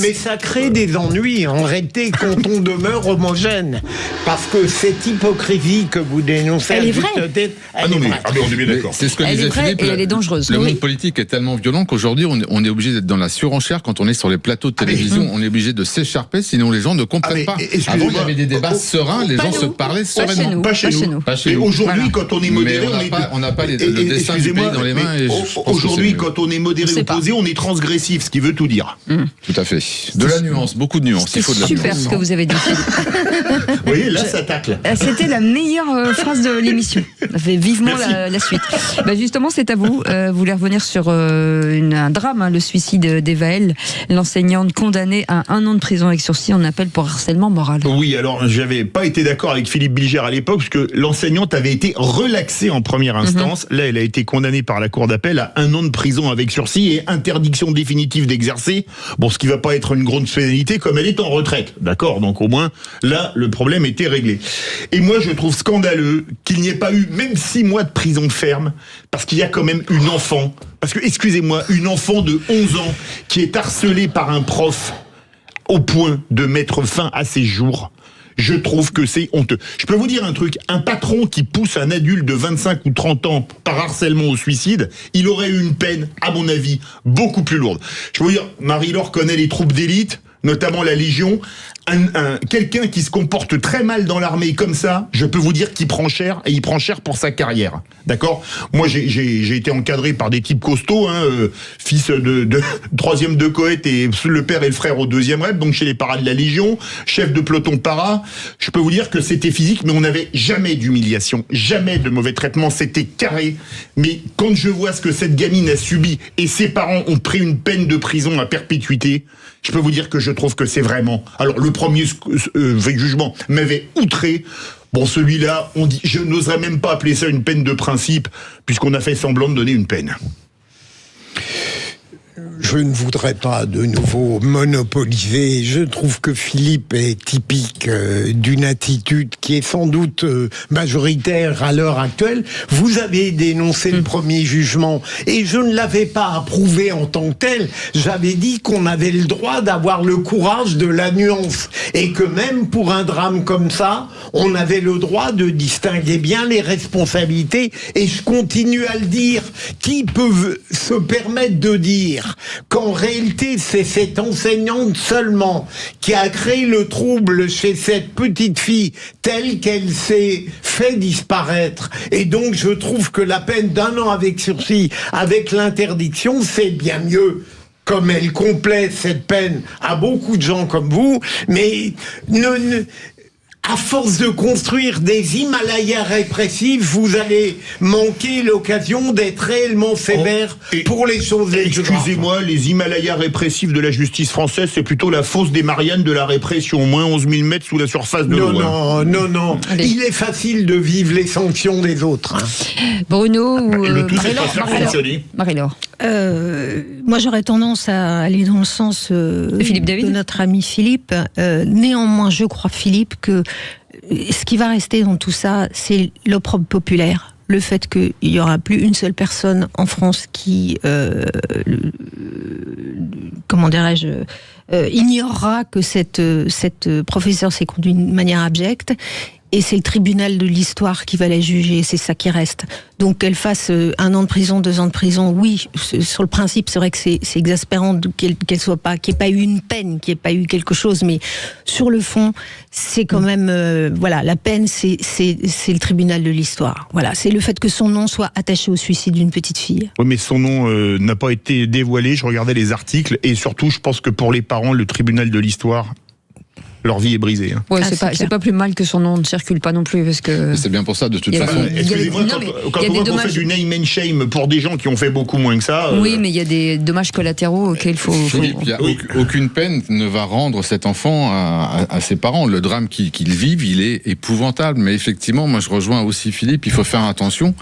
Mais ça crée des ennuis, en réalité, quand on demeure homogène. Parce que cette hypocrisie que vous dénoncez, elle est vraie. on est bien d'accord. C'est ce que elle disait est vraie Philippe, et elle est dangereuse. Le monde politique est tellement violent qu'aujourd'hui, on est obligé d'être dans la surenchère quand on est sur les plateaux de télévision. On est obligé de s'écharper, sinon les gens ne comprennent pas. Avant, il y avait des débats sereins, les gens se parlaient sereinement. Pas chez nous. Et aujourd'hui, quand on est modéré, on n'a pas le destin du pays dans les mains. Aujourd'hui, quand on est modéré ou posé, on est transgressif, ce qui veut tout dire. Tout à fait. De la nuance, beaucoup de nuance. Il faut de la nuance. Super ce que vous avez dit. Vous voyez, là, ça tacle. C'était la meilleure phrase de l'émission. Ça fait vivement la suite. Justement, c'est à vous. Vous voulez revenir sur un drame, le suicide d'Eva-El, l'enseignante condamnée à 1 an de prison avec sursis en appel pour harcèlement moral. Oui, alors j'avais pas été d'accord avec Philippe Bilger à l'époque, parce que l'enseignante avait été relaxée en première instance. Là, elle a été condamnée par la cour d'appel à 1 an de prison avec sursis et interdiction définitive d'exercer. Bon, ce qui va pas être une grande pénalité, comme elle est en retraite. D'accord, donc au moins, là, le problème était réglé. Et moi, je trouve scandaleux qu'il n'y ait pas eu même 6 mois de prison ferme, parce qu'il y a quand même une enfant, parce que, excusez-moi, une enfant de 11 ans qui est harcelée par un prof au point de mettre fin à ses jours. Je trouve que c'est honteux. Je peux vous dire un truc, un patron qui pousse un adulte de 25 ou 30 ans par harcèlement au suicide, il aurait eu une peine, à mon avis, beaucoup plus lourde. Je peux vous dire, Marie-Laure connaît les troupes d'élite, notamment la Légion. Quelqu'un qui se comporte très mal dans l'armée comme ça, je peux vous dire qu'il prend cher, et il prend cher pour sa carrière. D'accord ? Moi, j'ai été encadré par des types costauds, fils de 3e de Coët, et le père et le frère au 2e rep, donc chez les paras de la Légion, chef de peloton para. Je peux vous dire que c'était physique, mais on n'avait jamais d'humiliation, jamais de mauvais traitement, c'était carré. Mais quand je vois ce que cette gamine a subi, et ses parents ont pris une peine de prison à perpétuité, je peux vous dire que je trouve que c'est vraiment... Alors, le premier jugement m'avait outré. Bon, celui-là, je n'oserais même pas appeler ça une peine de principe, puisqu'on a fait semblant de donner une peine. je ne voudrais pas de nouveau monopoliser. Je trouve que Philippe est typique d'une attitude qui est sans doute majoritaire à l'heure actuelle. Vous avez dénoncé le premier jugement et je ne l'avais pas approuvé en tant que tel. J'avais dit qu'on avait le droit d'avoir le courage de la nuance et que même pour un drame comme ça, on avait le droit de distinguer bien les responsabilités. Et je continue à le dire. Qui peut se permettre de dire qu'en réalité c'est cette enseignante seulement qui a créé le trouble chez cette petite fille telle qu'elle s'est fait disparaître, et donc je trouve que la peine d'1 an avec sursis avec l'interdiction c'est bien mieux, comme elle complète cette peine à beaucoup de gens comme vous, mais à force de construire des Himalayas répressifs, vous allez manquer l'occasion d'être réellement sévère pour les choses les plus graves. Excusez-moi, les Himalayas répressifs de la justice française, c'est plutôt la fosse des Mariannes de la répression, moins 11 000 mètres sous la surface de l'eau. Non. Allez. Il est facile de vivre les sanctions des autres. Bruno ou Le tout, c'est pas faire fonctionner. Marie-Laure. Moi, j'aurais tendance à aller dans le sens Philippe David, de notre ami Philippe. Néanmoins, je crois, Philippe, que ce qui va rester dans tout ça, c'est l'opprobre populaire. Le fait qu'il n'y aura plus une seule personne en France qui, ignorera que cette professeure s'est conduite d'une manière abjecte. Et c'est le tribunal de l'histoire qui va la juger, c'est ça qui reste. Donc qu'elle fasse 1 an de prison, 2 ans de prison, oui, sur le principe, c'est vrai que c'est exaspérant qu'elle soit pas, qu'il n'y ait pas eu une peine, qu'il n'y ait pas eu quelque chose, mais sur le fond, c'est quand même, la peine, c'est le tribunal de l'histoire. Voilà, c'est le fait que son nom soit attaché au suicide d'une petite fille. Oui, mais son nom n'a pas été dévoilé, je regardais les articles, et surtout, je pense que pour les parents, le tribunal de l'histoire, leur vie est brisée. Ouais, c'est pas plus mal que son nom ne circule pas non plus, parce que... C'est bien pour ça, de toute façon. Excusez-moi, quand on voit qu'on fait du name and shame pour des gens qui ont fait beaucoup moins que ça... Oui, mais il y a des dommages collatéraux auxquels il faut... Philippe, aucune peine ne va rendre cet enfant à ses parents. Le drame qu'ils vivent, il est épouvantable. Mais effectivement, moi je rejoins aussi Philippe, il faut faire attention.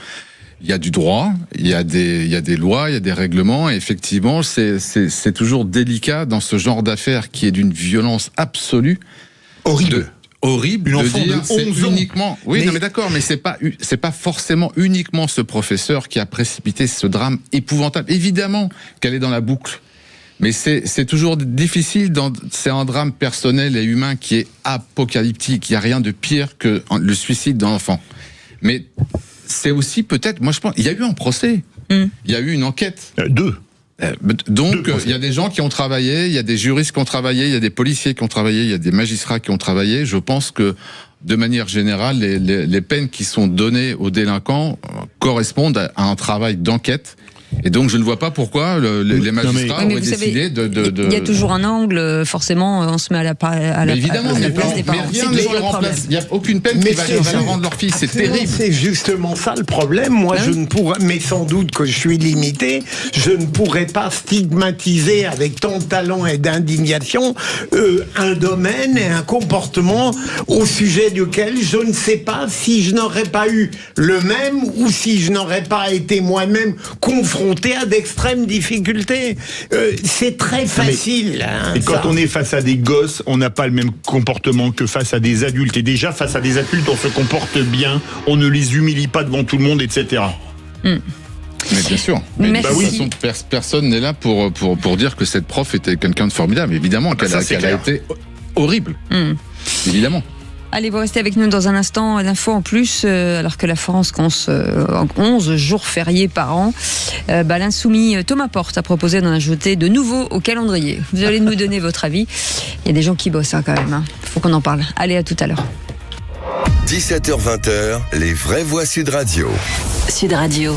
Il y a du droit, il y a des lois, il y a des règlements, et effectivement, c'est toujours délicat dans ce genre d'affaires qui est d'une violence absolue. Horrible une de enfant dire de 11 c'est ans. uniquement... Oui, non mais d'accord, mais c'est pas forcément uniquement ce professeur qui a précipité ce drame épouvantable. Évidemment qu'elle est dans la boucle. Mais c'est toujours difficile, c'est un drame personnel et humain qui est apocalyptique. Il n'y a rien de pire que le suicide d'un enfant. Mais c'est aussi peut-être, moi je pense, il y a eu un procès, il y a eu une enquête. 2. Donc il y a des gens qui ont travaillé, il y a des juristes qui ont travaillé, il y a des policiers qui ont travaillé, il y a des magistrats qui ont travaillé. Je pense que de manière générale, les peines qui sont données aux délinquants correspondent à un travail d'enquête. Et donc je ne vois pas pourquoi les magistrats auraient décidé de... Il y a toujours un angle, forcément, on se met à la place des parents. Rien ne les remplace. Il n'y a aucune peine qui va leur rendre leur fille, c'est terrible. C'est justement ça le problème. Moi, je ne pourrais, mais sans doute que je suis limité, je ne pourrais pas stigmatiser avec tant de talent et d'indignation un domaine et un comportement au sujet duquel je ne sais pas si je n'aurais pas eu le même ou si je n'aurais pas été moi-même confronté à d'extrêmes difficultés. C'est très facile. Et quand on est face à des gosses, on n'a pas le même comportement que face à des adultes. Et déjà, face à des adultes, on se comporte bien, on ne les humilie pas devant tout le monde, etc. Mais bien sûr. Mais de toute façon, personne n'est là pour dire que cette prof était quelqu'un de formidable. Évidemment qu'elle a été horrible. Évidemment. Allez, vous restez avec nous dans un instant. L'info en plus, alors que la France compte 11 jours fériés par an, l'insoumis Thomas Porte a proposé d'en ajouter de nouveaux au calendrier. Vous allez nous donner votre avis. Il y a des gens qui bossent quand même. Faut qu'on en parle. Allez, à tout à l'heure. 17h-20h, les vraies voix Sud Radio. Sud Radio.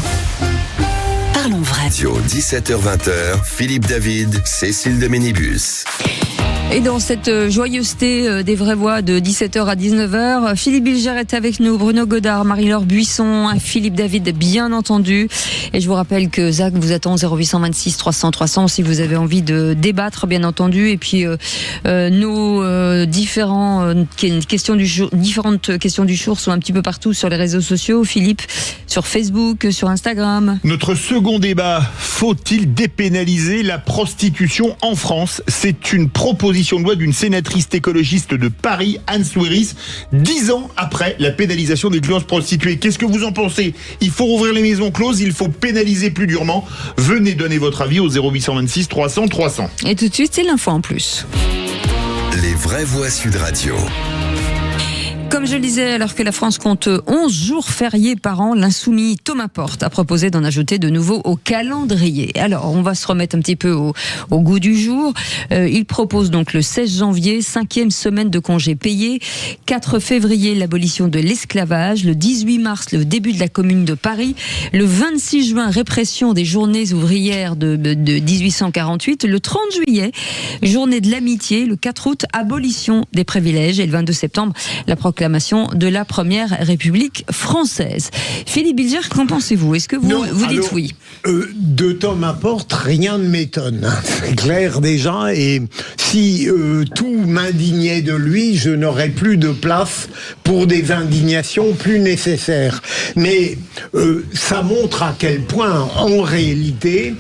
Parlons vrai. 17h-20h, Philippe David, Cécile de Ménibus. Et dans cette joyeuseté des vraies voix de 17h à 19h, Philippe Bilger est avec nous, Bruno Godard, Marie-Laure Buisson, Philippe David bien entendu. Et je vous rappelle que Zach vous attend au 0826 300 300 si vous avez envie de débattre bien entendu. Et puis nos différentes questions du jour sont un petit peu partout sur les réseaux sociaux. Philippe, sur Facebook, sur Instagram. Notre second débat, faut-il dépénaliser la prostitution en France ? C'est une proposition de loi d'une sénatrice écologiste de Paris, Anne Souiris, 10 ans après la pénalisation des clientes prostituées. Qu'est-ce que vous en pensez ? Il faut rouvrir les maisons closes, il faut pénaliser plus durement. Venez donner votre avis au 0826 300 300. Et tout de suite, c'est l'info en plus. Les vraies voix Sud Radio. Comme je le disais, alors que la France compte 11 jours fériés par an, l'insoumis Thomas Porte a proposé d'en ajouter de nouveau au calendrier. Alors, on va se remettre un petit peu au goût du jour. Il propose donc le 16 janvier, 5e semaine de congés payés, 4 février, l'abolition de l'esclavage, le 18 mars, le début de la Commune de Paris, le 26 juin, répression des journées ouvrières de 1848, le 30 juillet, journée de l'amitié, le 4 août, abolition des privilèges et le 22 septembre, la proclamation de la Première République française. Philippe Bilger, qu'en pensez-vous ? Est-ce que vous dites oui ? De Thomas Porte, rien ne m'étonne. C'est clair déjà. Et si tout m'indignait de lui, je n'aurais plus de place pour des indignations plus nécessaires. Mais ça montre à quel point, en réalité,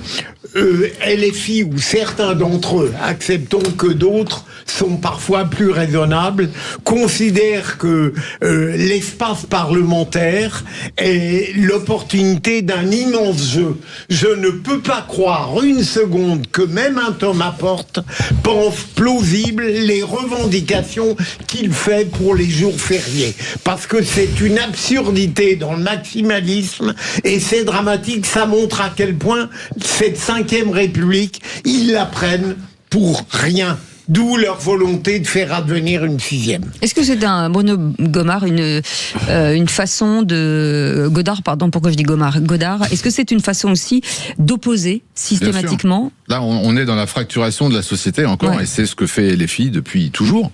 LFI ou certains d'entre eux, acceptons que d'autres sont parfois plus raisonnables, considèrent que l'espace parlementaire est l'opportunité d'un immense jeu. Je ne peux pas croire une seconde que même un Thomas Porte pense plausible les revendications qu'il fait pour les jours fériés. Parce que c'est une absurdité dans le maximalisme et c'est dramatique, ça montre à quel point cette 5e République, ils la prennent pour rien. D'où leur volonté de faire advenir une 6e. Est-ce que c'est Bruno Godard, une façon de... Godard, pardon, pourquoi je dis Godard. Est-ce que c'est une façon aussi d'opposer systématiquement ? Là, on est dans la fracturation de la société encore, et c'est ce que fait LFI depuis toujours.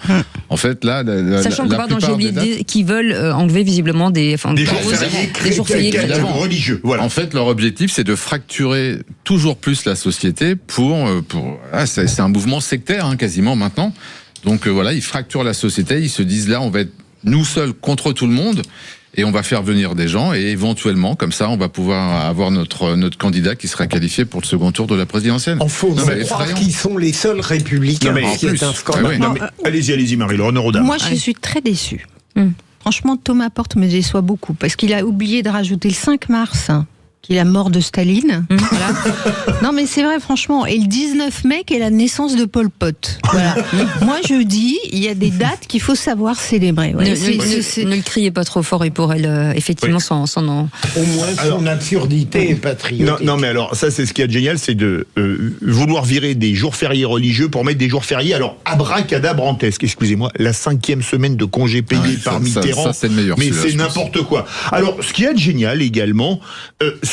En fait, là... Sachant que, pardon, j'ai oublié qui veulent enlever visiblement des jours fériés religieux. Voilà. En fait, leur objectif, c'est de fracturer toujours plus la société c'est un mouvement sectaire, quasiment maintenant. Donc voilà, ils fracturent la société, ils se disent là, on va être nous seuls contre tout le monde et on va faire venir des gens et éventuellement, comme ça, on va pouvoir avoir notre candidat qui sera qualifié pour le second tour de la présidentielle. Il faut croire qu'ils sont les seuls républicains. C'est un scandale. Allez-y, Marie-Laure, honneur aux dames. Moi, je suis très déçue. Franchement, Thomas Porte me déçoit beaucoup parce qu'il a oublié de rajouter le 5 mars. Qui est la mort de Staline. Voilà. Non mais c'est vrai franchement. Et le 19 mai qui est la naissance de Pol Pot. Voilà. Moi je dis, il y a des dates qu'il faut savoir célébrer. Ouais. Ne le criez pas trop fort, il pourrait effectivement s'en... Au moins son absurdité est patriotique. Non mais alors ça c'est ce qui est génial, c'est de vouloir virer des jours fériés religieux pour mettre des jours fériés. Alors abracadabrantesque, excusez-moi, la 5e semaine de congés payés par Mitterrand. Ça c'est le meilleur. Mais c'est n'importe quoi. Alors ce qui est génial également,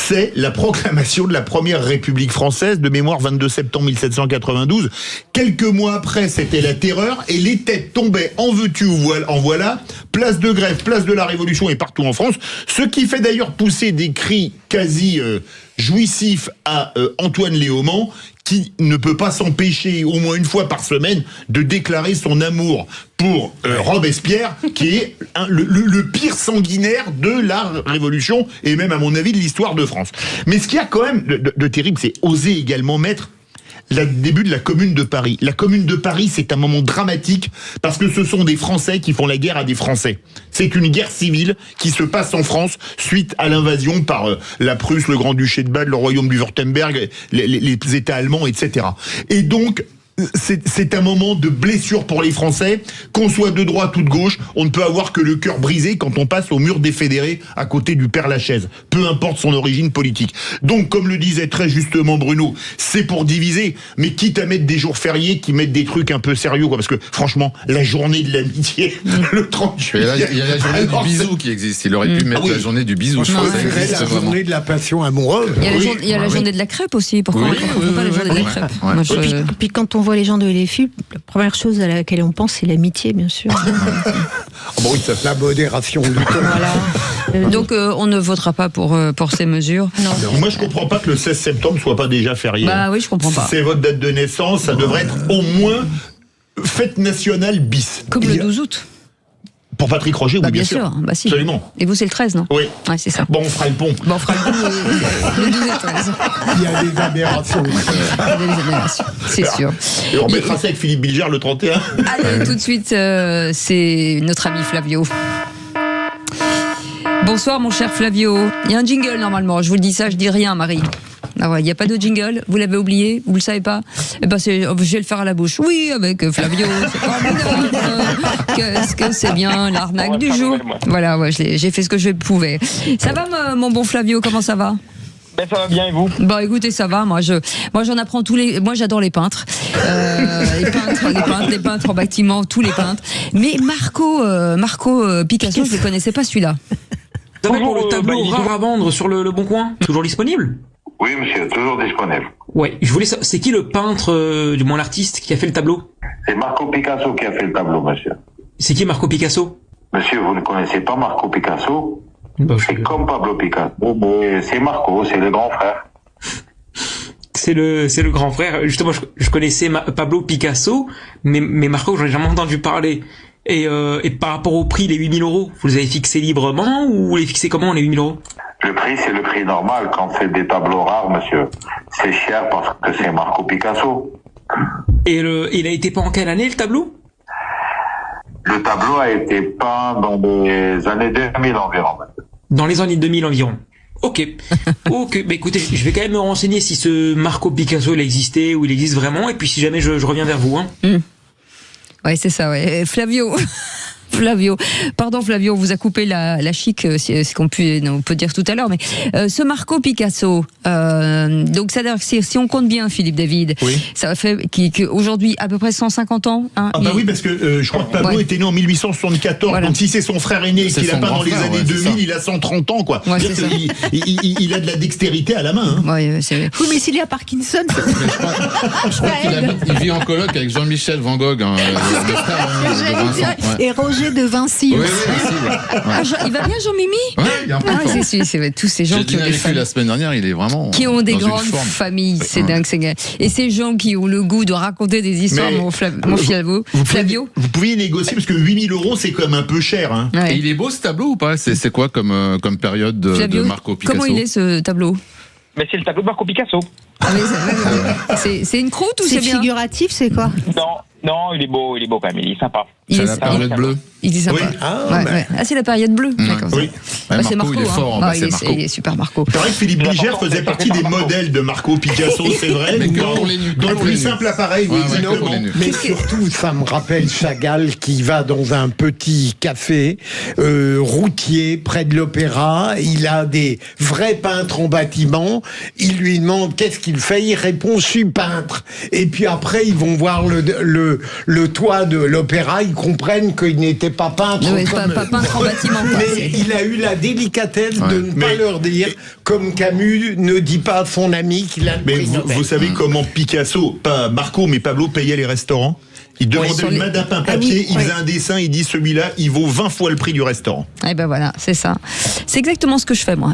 c'est la proclamation de la Première République française, de mémoire 22 septembre 1792. Quelques mois après, c'était la terreur et les têtes tombaient en veux-tu ou en voilà, place de Grève, place de la Révolution et partout en France, ce qui fait d'ailleurs pousser des cris quasi jouissifs à Antoine Léaumont, qui ne peut pas s'empêcher au moins une fois par semaine de déclarer son amour pour Robespierre, qui est le pire sanguinaire de la Révolution et même à mon avis de l'histoire de France. Mais ce qu'il y a quand même de terrible, c'est oser également mettre le début de la Commune de Paris. La Commune de Paris, c'est un moment dramatique parce que ce sont des Français qui font la guerre à des Français. C'est une guerre civile qui se passe en France suite à l'invasion par la Prusse, le Grand-Duché de Bade, le Royaume du Wurtemberg, les États allemands, etc. Et donc, c'est un moment de blessure pour les Français, qu'on soit de droite ou de gauche, on ne peut avoir que le cœur brisé quand on passe au mur des fédérés à côté du Père-Lachaise, peu importe son origine politique. Donc, comme le disait très justement Bruno, c'est pour diviser, mais quitte à mettre des jours fériés qui mettent des trucs un peu sérieux, quoi, parce que franchement, la journée de l'amitié, le 30 juillet... Il y a la journée du bisou qui existe, il aurait pu mettre la journée du bisou. Je préférerais la journée de la passion amoureuse. Il y a la journée de la crêpe aussi, pourquoi on ne fait pas la journée de la crêpe? Puis quand on voit voit les gens de LFI, la première chose à laquelle on pense, c'est l'amitié, bien sûr. Bon, ça, la modération du temps. Voilà. Donc on ne votera pas pour ces mesures. Non. Moi, je comprends pas que le 16 septembre soit pas déjà férié. Bah oui, je comprends pas. C'est votre date de naissance, ça devrait être au moins fête nationale bis. Comme le 12 août. Pour Patrick Roger, oui, Bien sûr. Bah, si. Absolument. Et vous, c'est le 13, non? Oui. Ouais, c'est ça. Bon, on fera le pont. Bon, on fera le pont le 12 et 13. Il y a des aberrations. C'est sûr. Et on remettra ça avec Philippe Bilger le 31. Allez, tout de suite, c'est notre ami Flavio. Bonsoir, mon cher Flavio. Il y a un jingle, normalement. Je vous le dis ça, je dis rien, Marie. Ah ouais, il n'y a pas de jingle, vous l'avez oublié, vous le savez pas? Eh ben je vais le faire à la bouche. Oui, avec Flavio, c'est formidable. Qu'est-ce que c'est bien, l'arnaque du jour. Voilà, ouais, j'ai fait ce que je pouvais. Ça va, mon bon Flavio, comment ça va? Ben ça va bien, et vous? Bon, écoutez, ça va. Moi, j'en apprends moi, j'adore les peintres. Les peintres en bâtiment, tous les peintres. Mais Marco Picasso, je ne connaissais pas celui-là. Vous savez, pour le tableau rare à vendre sur le Bon Coin, toujours disponible? Oui, monsieur, toujours disponible. Ouais, je voulais savoir, c'est qui le peintre, du moins l'artiste, qui a fait le tableau? C'est Marco Picasso qui a fait le tableau, monsieur. C'est qui Marco Picasso? Monsieur, vous ne connaissez pas Marco Picasso? C'est comme Pablo Picasso. C'est Marco, c'est le grand frère. C'est le grand frère. Justement, je connaissais Pablo Picasso, mais Marco, j'en ai jamais entendu parler. Et par rapport au prix, les 8 000 €, vous les avez fixés librement ou vous les fixez comment, les 8 000 €? Le prix, c'est le prix normal quand c'est des tableaux rares, monsieur. C'est cher parce que c'est Marco Picasso. Et il a été peint en quelle année, le tableau? Le tableau a été peint dans les années 2000 environ. Dans les années 2000 environ. Ok. Ok. Bah écoutez, je vais quand même me renseigner si ce Marco Picasso, il existait ou il existe vraiment. Et puis si jamais je reviens vers vous, hein. Ouais, c'est ça, ouais. Flavio. Pardon Flavio, on vous a coupé la chic, ce qu'on peut dire tout à l'heure, mais ce Marco Picasso, donc ça veut dire que si on compte bien, Philippe David, oui. Ça fait qu'aujourd'hui à peu près 150 ans. Hein, oui, parce que je crois que Pablo était né en 1814, voilà. Donc si c'est son frère aîné qui l'a peint dans les années 2000, il a 130 ans, quoi. Ouais, il a de la dextérité à la main. Hein. Ouais, oui, mais s'il est à Parkinson, je crois qu'il vit en coloc avec Jean-Michel Van Gogh, hein, le frère de Vincent. Et Roger de Vinci. Oui, il va bien, Jean-Mimi? Oui, il est un peu fort. C'est tous ces gens qui ont des familles. La semaine dernière, il est vraiment qui ont des grandes familles, c'est dingue, c'est dingue. Et ces gens qui ont le goût de raconter des histoires, mon Flavio. Vous pouviez négocier parce que 8 000 € c'est quand même un peu cher. Hein. Ouais. Et il est beau ce tableau ou pas? C'est quoi comme période de Marco Picasso? Comment il est ce tableau? Mais c'est le tableau de Marco Picasso. C'est une croûte ou c'est bien figuratif, c'est quoi? Non, il est beau quand même, il est sympa. C'est la période bleue. Il est sympa. Oui. C'est la période bleue. D'accord. Oui. C'est Marco, il est fort. Hein. C'est Marco. Il est super Marco. C'est vrai que Philippe Bilger faisait partie des modèles de Marco Picasso, c'est vrai. Mais dans le plus simple appareil, oui, exactement. Mais surtout, ça me rappelle Chagall qui va dans un petit café routier près de l'Opéra. Il a des vrais peintres en bâtiment. Il lui demande qu'est-ce qu'il fait. Il répond, je suis peintre. Et puis après, ils vont voir le toit de l'Opéra. Ils comprennent qu'il n'était pas peintre. Oui, pas peintre en bâtiment. Mais il a eu la délicatesse de ne pas leur dire, comme Camus ne dit pas à son ami qu'il a le prix Nobel. Vous savez comment Picasso, pas Marco, mais Pablo payait les restaurants? Il demandait une madame papier, il faisait un dessin, il dit celui-là, il vaut 20 fois le prix du restaurant. Eh ben voilà, c'est ça. C'est exactement ce que je fais, moi.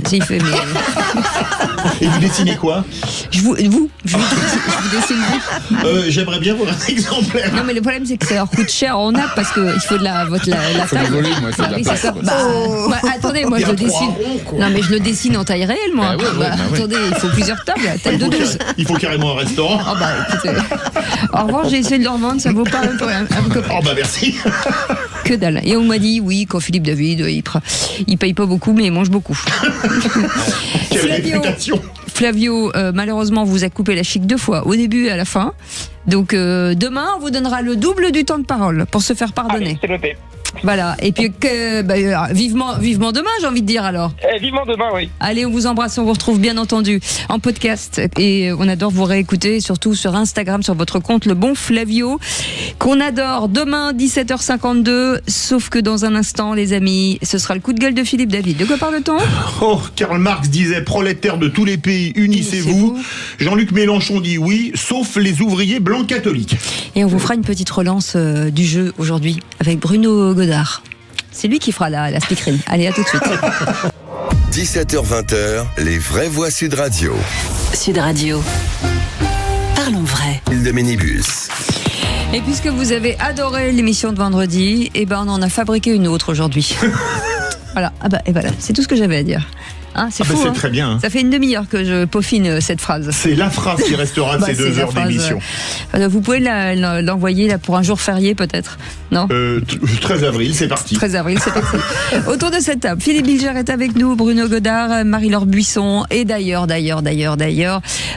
Et vous dessinez quoi? Je vous dessine vous. J'aimerais bien voir un exemplaire. Non, mais le problème, c'est que ça coûte cher en nappe parce qu'il faut de la taille. Le volume, il faut de la place. Attendez, moi, je le dessine. Non, mais je le dessine en taille réelle, moi. Attendez, il faut plusieurs tables, taille de 12. Il faut carrément un restaurant. Oh, bah, écoutez. En revanche, j'ai essayé de le revendre, ça vaut pas un peu rien. Oh, bah, merci. Que dalle. Et on m'a dit, oui, quand Philippe David, il paye pas beaucoup, mais il mange beaucoup. Quelle réputation. Flavio, malheureusement, vous a coupé la chic 2 fois, au début et à la fin. Donc, demain, on vous donnera le double du temps de parole pour se faire pardonner. Allez, c'est noté. Voilà. Et puis vivement demain, j'ai envie de dire alors. Vivement demain, oui. Allez, on vous embrasse, on vous retrouve bien entendu en podcast et on adore vous réécouter, surtout sur Instagram, sur votre compte Le Bon Flavio, qu'on adore. Demain 17h52, sauf que dans un instant, les amis, ce sera le coup de gueule de Philippe David. De quoi parle-t-on ? Oh, Karl Marx disait prolétaires de tous les pays, unissez-vous. Jean-Luc Mélenchon dit oui, sauf les ouvriers blancs catholiques. Et on vous fera une petite relance du jeu aujourd'hui avec Bruno Godard. C'est lui qui fera la speakerine. Allez, à tout de suite. 17h-20h, les vraies voix Sud Radio. Sud Radio. Parlons vrai. De Minibus. Et puisque vous avez adoré l'émission de vendredi, on en a fabriqué une autre aujourd'hui. Voilà. Et voilà, c'est tout ce que j'avais à dire. Hein, c'est fou, c'est hein. très bien. Hein. Ça fait une demi-heure que je peaufine cette phrase. C'est la phrase qui restera de ces 2 heures d'émission. Vous pouvez l'envoyer là, pour un jour férié peut-être, non 13 avril, c'est parti. 13 avril, c'est parti. Autour de cette table, Philippe Bilger est avec nous, Bruno Godard, Marie-Laure Buisson. Et d'ailleurs,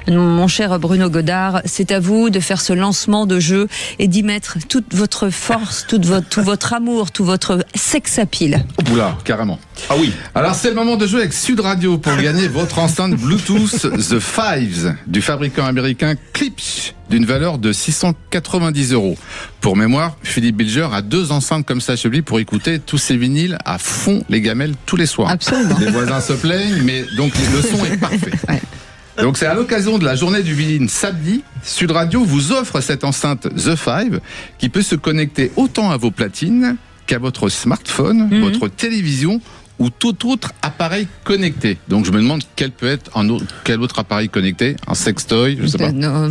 mon cher Bruno Godard, c'est à vous de faire ce lancement de jeu et d'y mettre toute votre force, tout votre amour, tout votre sex appeal. Oula, carrément. Ah oui. Alors c'est le moment de jouer avec Sud Radio pour gagner votre enceinte Bluetooth The Fives du fabricant américain Klipsch d'une valeur de 690 €. Pour mémoire, Philippe Bilger a 2 enceintes comme ça chez lui pour écouter tous ses vinyles à fond les gamelles tous les soirs. Absolument. Les voisins se plaignent, mais donc le son est parfait. Ouais. Donc c'est à l'occasion de la journée du vinyle samedi, Sud Radio vous offre cette enceinte The Five qui peut se connecter autant à vos platines qu'à votre smartphone, votre télévision ou tout autre appareil connecté. Donc je me demande quel peut être quel autre appareil connecté, un sextoy, je sais pas. Non,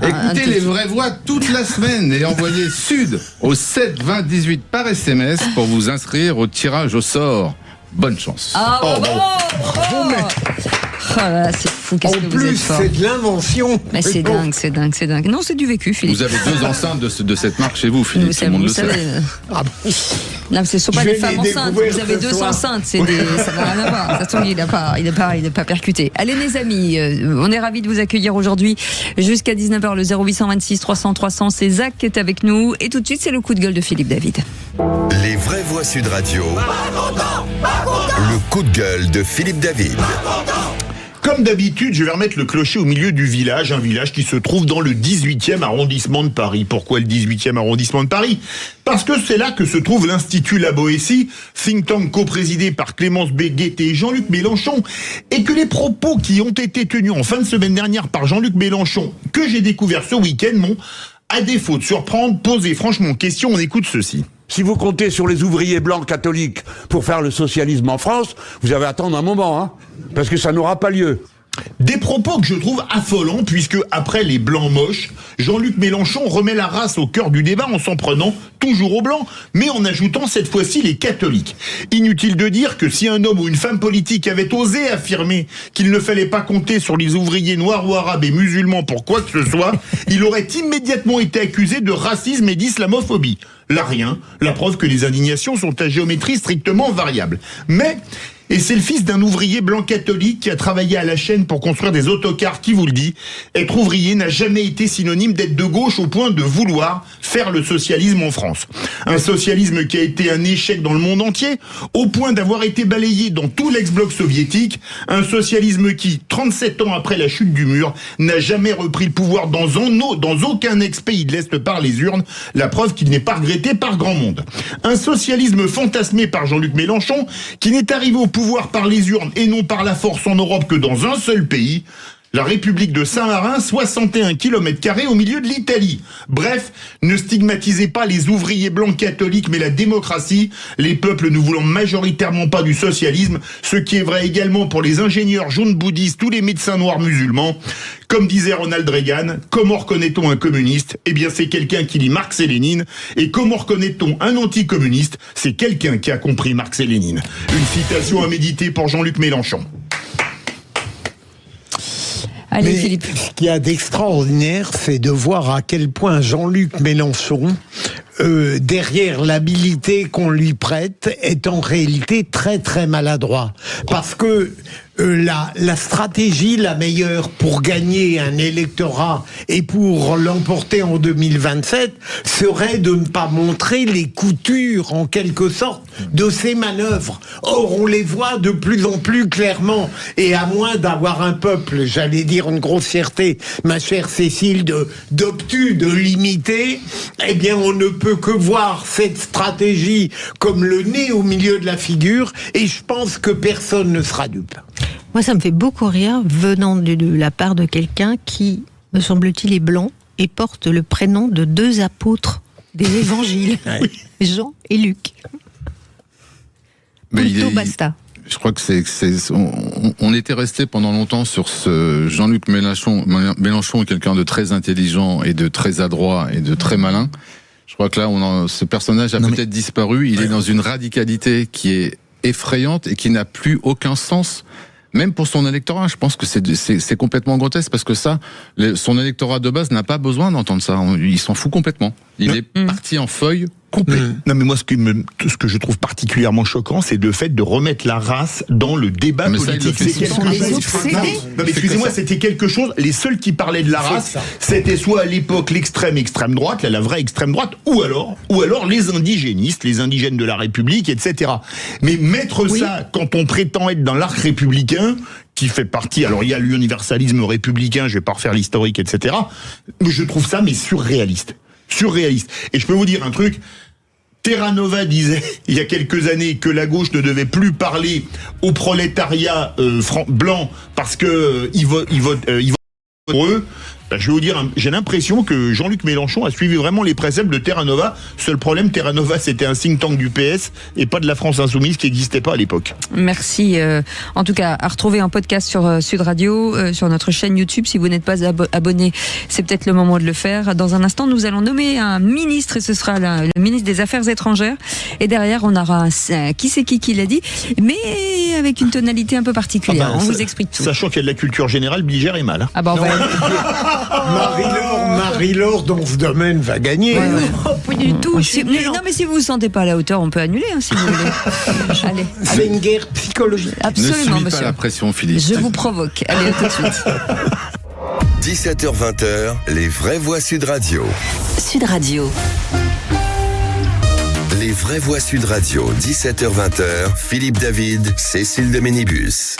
Écoutez les vraies voix toute la semaine et envoyez Sud au 7 20 18 par SMS pour vous inscrire au tirage au sort. Bonne chance. Ah, bravo, c'est fou, qu'est-ce que vous êtes fort. En plus, c'est de l'invention. Mais c'est dingue. Non, c'est du vécu, Philippe. Vous avez 2 enceintes de cette marque chez vous, Philippe, tout le monde le sait. Non, ce ne sont pas des femmes enceintes, vous avez 2 enceintes, ça n'a rien à voir. Ça tombe, il n'a pas percuté. Allez les amis, on est ravis de vous accueillir aujourd'hui jusqu'à 19h, le 0826 300 300, c'est Zach qui est avec nous. Et tout de suite, c'est le coup de gueule de Philippe David. Les vraies voix Sud Radio. Le coup de gueule de Philippe David. Comme d'habitude, je vais remettre le clocher au milieu du village, un village qui se trouve dans le 18e arrondissement de Paris. Pourquoi le 18e arrondissement de Paris ? Parce que c'est là que se trouve l'Institut La Boétie, think tank co-présidé par Clémence Bégueté et Jean-Luc Mélenchon, et que les propos qui ont été tenus en fin de semaine dernière par Jean-Luc Mélenchon, que j'ai découvert ce week-end, m'ont, à défaut de surprendre, posé franchement question. On écoute ceci. Si vous comptez sur les ouvriers blancs catholiques pour faire le socialisme en France, vous avez à attendre un moment, hein, parce que ça n'aura pas lieu. Des propos que je trouve affolants, puisque après les blancs moches, Jean-Luc Mélenchon remet la race au cœur du débat en s'en prenant toujours aux blancs, mais en ajoutant cette fois-ci les catholiques. Inutile de dire que si un homme ou une femme politique avait osé affirmer qu'il ne fallait pas compter sur les ouvriers noirs ou arabes et musulmans pour quoi que ce soit, il aurait immédiatement été accusé de racisme et d'islamophobie. Là rien, la preuve que les indignations sont à géométrie strictement variable. Mais... Et c'est le fils d'un ouvrier blanc catholique qui a travaillé à la chaîne pour construire des autocars qui vous le dit. Être ouvrier n'a jamais été synonyme d'être de gauche au point de vouloir faire le socialisme en France. Un socialisme qui a été un échec dans le monde entier, au point d'avoir été balayé dans tout l'ex-bloc soviétique. Un socialisme qui, 37 ans après la chute du mur, n'a jamais repris le pouvoir dans aucun ex-pays de l'Est par les urnes. La preuve qu'il n'est pas regretté par grand monde. Un socialisme fantasmé par Jean-Luc Mélenchon qui n'est arrivé au pouvoir par les urnes et non par la force en Europe que dans un seul pays, la République de Saint-Marin, 61 km² au milieu de l'Italie. Bref, ne stigmatisez pas les ouvriers blancs catholiques, mais la démocratie, les peuples ne voulant majoritairement pas du socialisme, ce qui est vrai également pour les ingénieurs jaunes bouddhistes ou les médecins noirs musulmans. Comme disait Ronald Reagan, comment reconnaît-on un communiste ? Eh bien, c'est quelqu'un qui lit Marx et Lénine. Et comment reconnaît-on un anticommuniste ? C'est quelqu'un qui a compris Marx et Lénine. Une citation à méditer pour Jean-Luc Mélenchon. Allez, Philippe. Ce qu'il y a d'extraordinaire, c'est de voir à quel point Jean-Luc Mélenchon, derrière l'habilité qu'on lui prête, est en réalité très très maladroit. Parce que la stratégie la meilleure pour gagner un électorat et pour l'emporter en 2027 serait de ne pas montrer les coutures, en quelque sorte, de ces manœuvres. Or, on les voit de plus en plus clairement. Et à moins d'avoir un peuple, j'allais dire une grossièreté, ma chère Cécile, d'obtus, de limité, eh bien, on ne peut que voir cette stratégie comme le nez au milieu de la figure, et je pense que personne ne sera dupe. Moi, ça me fait beaucoup rire venant de la part de quelqu'un qui, me semble-t-il, est blanc et porte le prénom de 2 apôtres des évangiles, Jean et Luc. Mais basta. Je crois que on était resté pendant longtemps sur ce Jean-Luc Mélenchon est quelqu'un de très intelligent et de très adroit et de très malin. Je crois que là, ce personnage a peut-être disparu. Il est dans une radicalité qui est effrayante et qui n'a plus aucun sens. Même pour son électorat, je pense que c'est complètement grotesque parce que son électorat de base n'a pas besoin d'entendre ça. Il s'en fout complètement. Il est parti en feuille complet. Non, mais moi, ce que je trouve particulièrement choquant, c'est le fait de remettre la race dans le débat politique. Non, mais excusez-moi, c'était quelque chose. Les seuls qui parlaient de la race, c'était soit à l'époque l'extrême droite, la vraie extrême droite, ou alors les indigénistes, les indigènes de la République, etc. Mais mettre ça quand on prétend être dans l'arc républicain, qui fait partie, alors il y a l'universalisme républicain, je vais pas refaire l'historique, etc. Mais je trouve ça surréaliste. Et je peux vous dire un truc, Terra Nova disait il y a quelques années que la gauche ne devait plus parler au prolétariat blanc parce que il vote pour eux. Je vais vous dire, j'ai l'impression que Jean-Luc Mélenchon a suivi vraiment les préceptes de Terra Nova. Seul problème, Terra Nova, c'était un think tank du PS et pas de la France Insoumise qui n'existait pas à l'époque. Merci. En tout cas, à retrouver un podcast sur Sud Radio, sur notre chaîne YouTube. Si vous n'êtes pas abonné, c'est peut-être le moment de le faire. Dans un instant, nous allons nommer un ministre et ce sera le ministre des Affaires étrangères. Et derrière, on aura qui c'est qui l'a dit, mais avec une tonalité un peu particulière. On vous explique tout. Sachant qu'il y a de la culture générale, Bligère est mal. Hein. Ah bah on va... Marie-Laure, dans ce domaine, va gagner. Pas du tout. Non, mais si vous vous sentez pas à la hauteur, on peut annuler, si vous voulez. Allez. C'est une guerre psychologique. Absolument, ne subis monsieur. pas la pression, Philippe. Je vous provoque. Allez, à tout de suite. 17h-20h, les vraies voix Sud Radio. Sud Radio. Les vraies voix Sud Radio, 17h-20h, Philippe David, Cécile de Ménibus.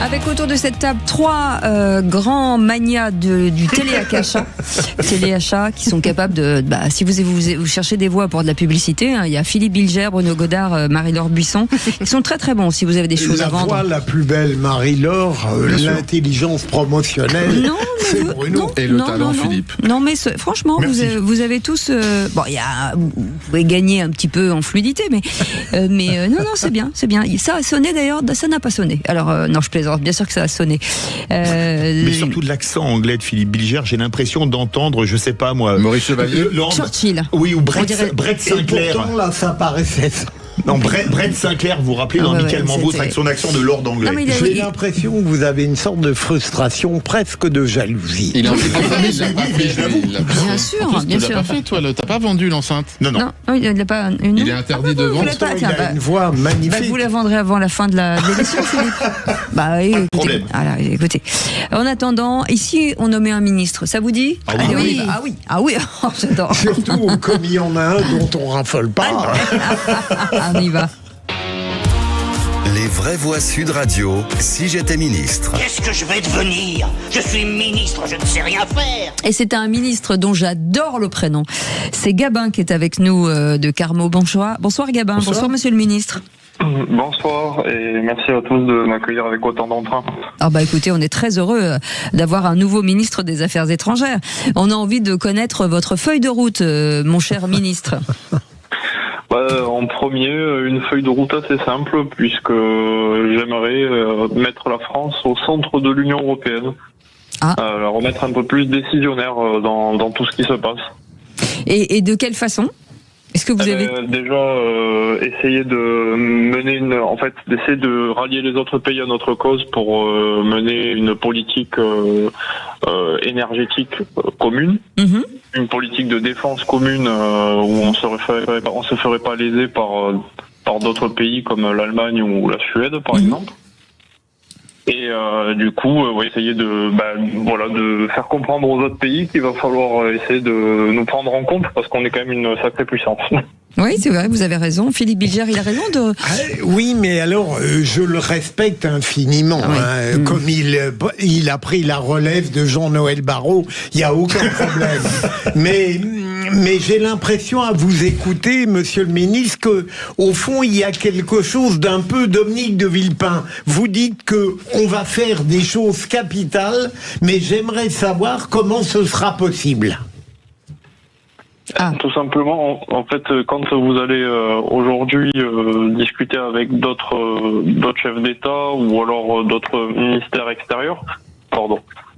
Avec autour de cette table 3 grands manias du téléachat qui sont capables de... si vous cherchez des voix pour de la publicité, il y a Philippe Bilger, Bruno Godard, Marie-Laure Buisson, qui sont très très bons si vous avez des choses à vendre. La voix la plus belle, Marie-Laure, l'intelligence promotionnelle, c'est Bruno. Et le talent, Philippe. Non mais franchement, vous avez tous... vous pouvez gagner un petit peu en fluidité, mais non, c'est bien. Ça a sonné d'ailleurs, ça n'a pas sonné. Alors, non, je plaisante. Bien sûr que ça a sonné. Mais surtout de l'accent anglais de Philippe Bilger, j'ai l'impression d'entendre, je sais pas moi... Maurice Chevalier. Churchill. Oui, ou Brett Sinclair. Et pourtant, là, ça paraissait... Non, Brett Sinclair, vous vous rappelez, dans Michael Monvautre, avec son accent de Lord anglais. J'ai l'impression que vous avez une sorte de frustration, presque de jalousie. Il est en famille, bien sûr. Tu l'as pas fait, toi, t'as pas vendu l'enceinte. Non, il n'a pas... Il est interdit de vendre. Il a une voix magnifique. Vous la vendrez avant la fin de l'émission, Philippe. Écoutez. En attendant, ici, on nommait un ministre. Ça vous dit? Ah oui. J'adore. Surtout comme il y en a un dont on raffole pas. On y va. Les vraies voix Sud Radio, si j'étais ministre. Qu'est-ce que je vais devenir? Je suis ministre, je ne sais rien faire. Et c'est un ministre dont j'adore le prénom. C'est Gabin qui est avec nous de Carmaux. Bonsoir Gabin. Bonsoir monsieur le ministre. Bonsoir et merci à tous de m'accueillir avec autant d'entrain. Écoutez, on est très heureux d'avoir un nouveau ministre des Affaires étrangères. On a envie de connaître votre feuille de route, mon cher ministre. En premier, une feuille de route assez simple puisque j'aimerais mettre la France au centre de l'Union européenne. La remettre un peu plus décisionnaire dans tout ce qui se passe. Et de quelle façon ? Est-ce que vous avez déjà essayé de mener d'essayer de rallier les autres pays à notre cause pour mener une politique énergétique commune, une politique de défense commune où on se ferait pas léser par d'autres pays comme l'Allemagne ou la Suède par exemple. Et du coup, essayer de faire comprendre aux autres pays qu'il va falloir essayer de nous prendre en compte parce qu'on est quand même une sacrée puissance. Oui, c'est vrai, vous avez raison. Philippe Bilger, il a raison de... Oui, mais alors, je le respecte infiniment. Comme il a pris la relève de Jean-Noël Barrot, il n'y a aucun problème. mais j'ai l'impression, à vous écouter, monsieur le ministre, que au fond, il y a quelque chose d'un peu Dominique de Villepin. Vous dites que on va faire des choses capitales, mais j'aimerais savoir comment ce sera possible. Tout simplement, en fait, quand vous allez aujourd'hui discuter avec d'autres chefs d'État ou alors d'autres ministères extérieurs,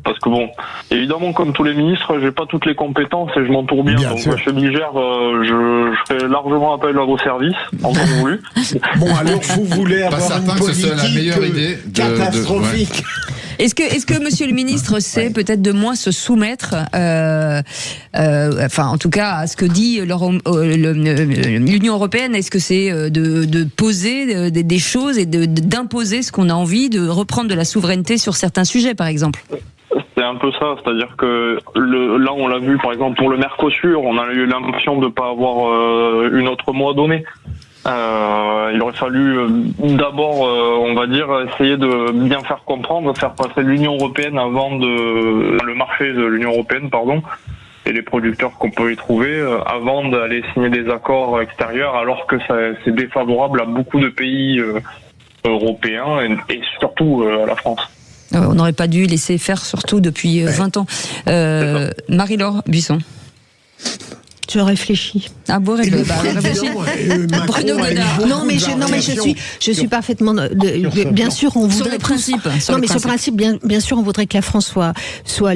parce que bon, évidemment, comme tous les ministres, j'ai pas toutes les compétences et je m'entoure bien. Donc, monsieur Bilger, je fais largement appel à vos services, en temps voulu. Bon, alors, vous voulez avoir une politique la meilleure idée catastrophique. Est-ce que monsieur le ministre sait peut-être de moins se soumettre, en tout cas à ce que dit l'Union européenne? Est-ce que c'est de poser des choses et d'imposer ce qu'on a envie, de reprendre de la souveraineté sur certains sujets, par exemple? C'est un peu ça, c'est-à-dire que là on l'a vu par exemple pour le Mercosur, on a eu l'impression de ne pas avoir une autre mot à donner. Il aurait fallu d'abord, on va dire, essayer de bien faire comprendre, faire passer l'Union européenne le marché de l'Union européenne, et les producteurs qu'on peut y trouver, avant d'aller signer des accords extérieurs, alors que c'est défavorable à beaucoup de pays européens et surtout à la France. On n'aurait pas dû laisser faire, surtout depuis 20 ans. Marie-Laure Buisson. Je réfléchis. Ah bon, réfléchis. Bruno Godard. Non, mais je suis parfaitement. Bien sûr, on voudrait. Sur le principe. Sur le principe, bien sûr, on voudrait que la France soit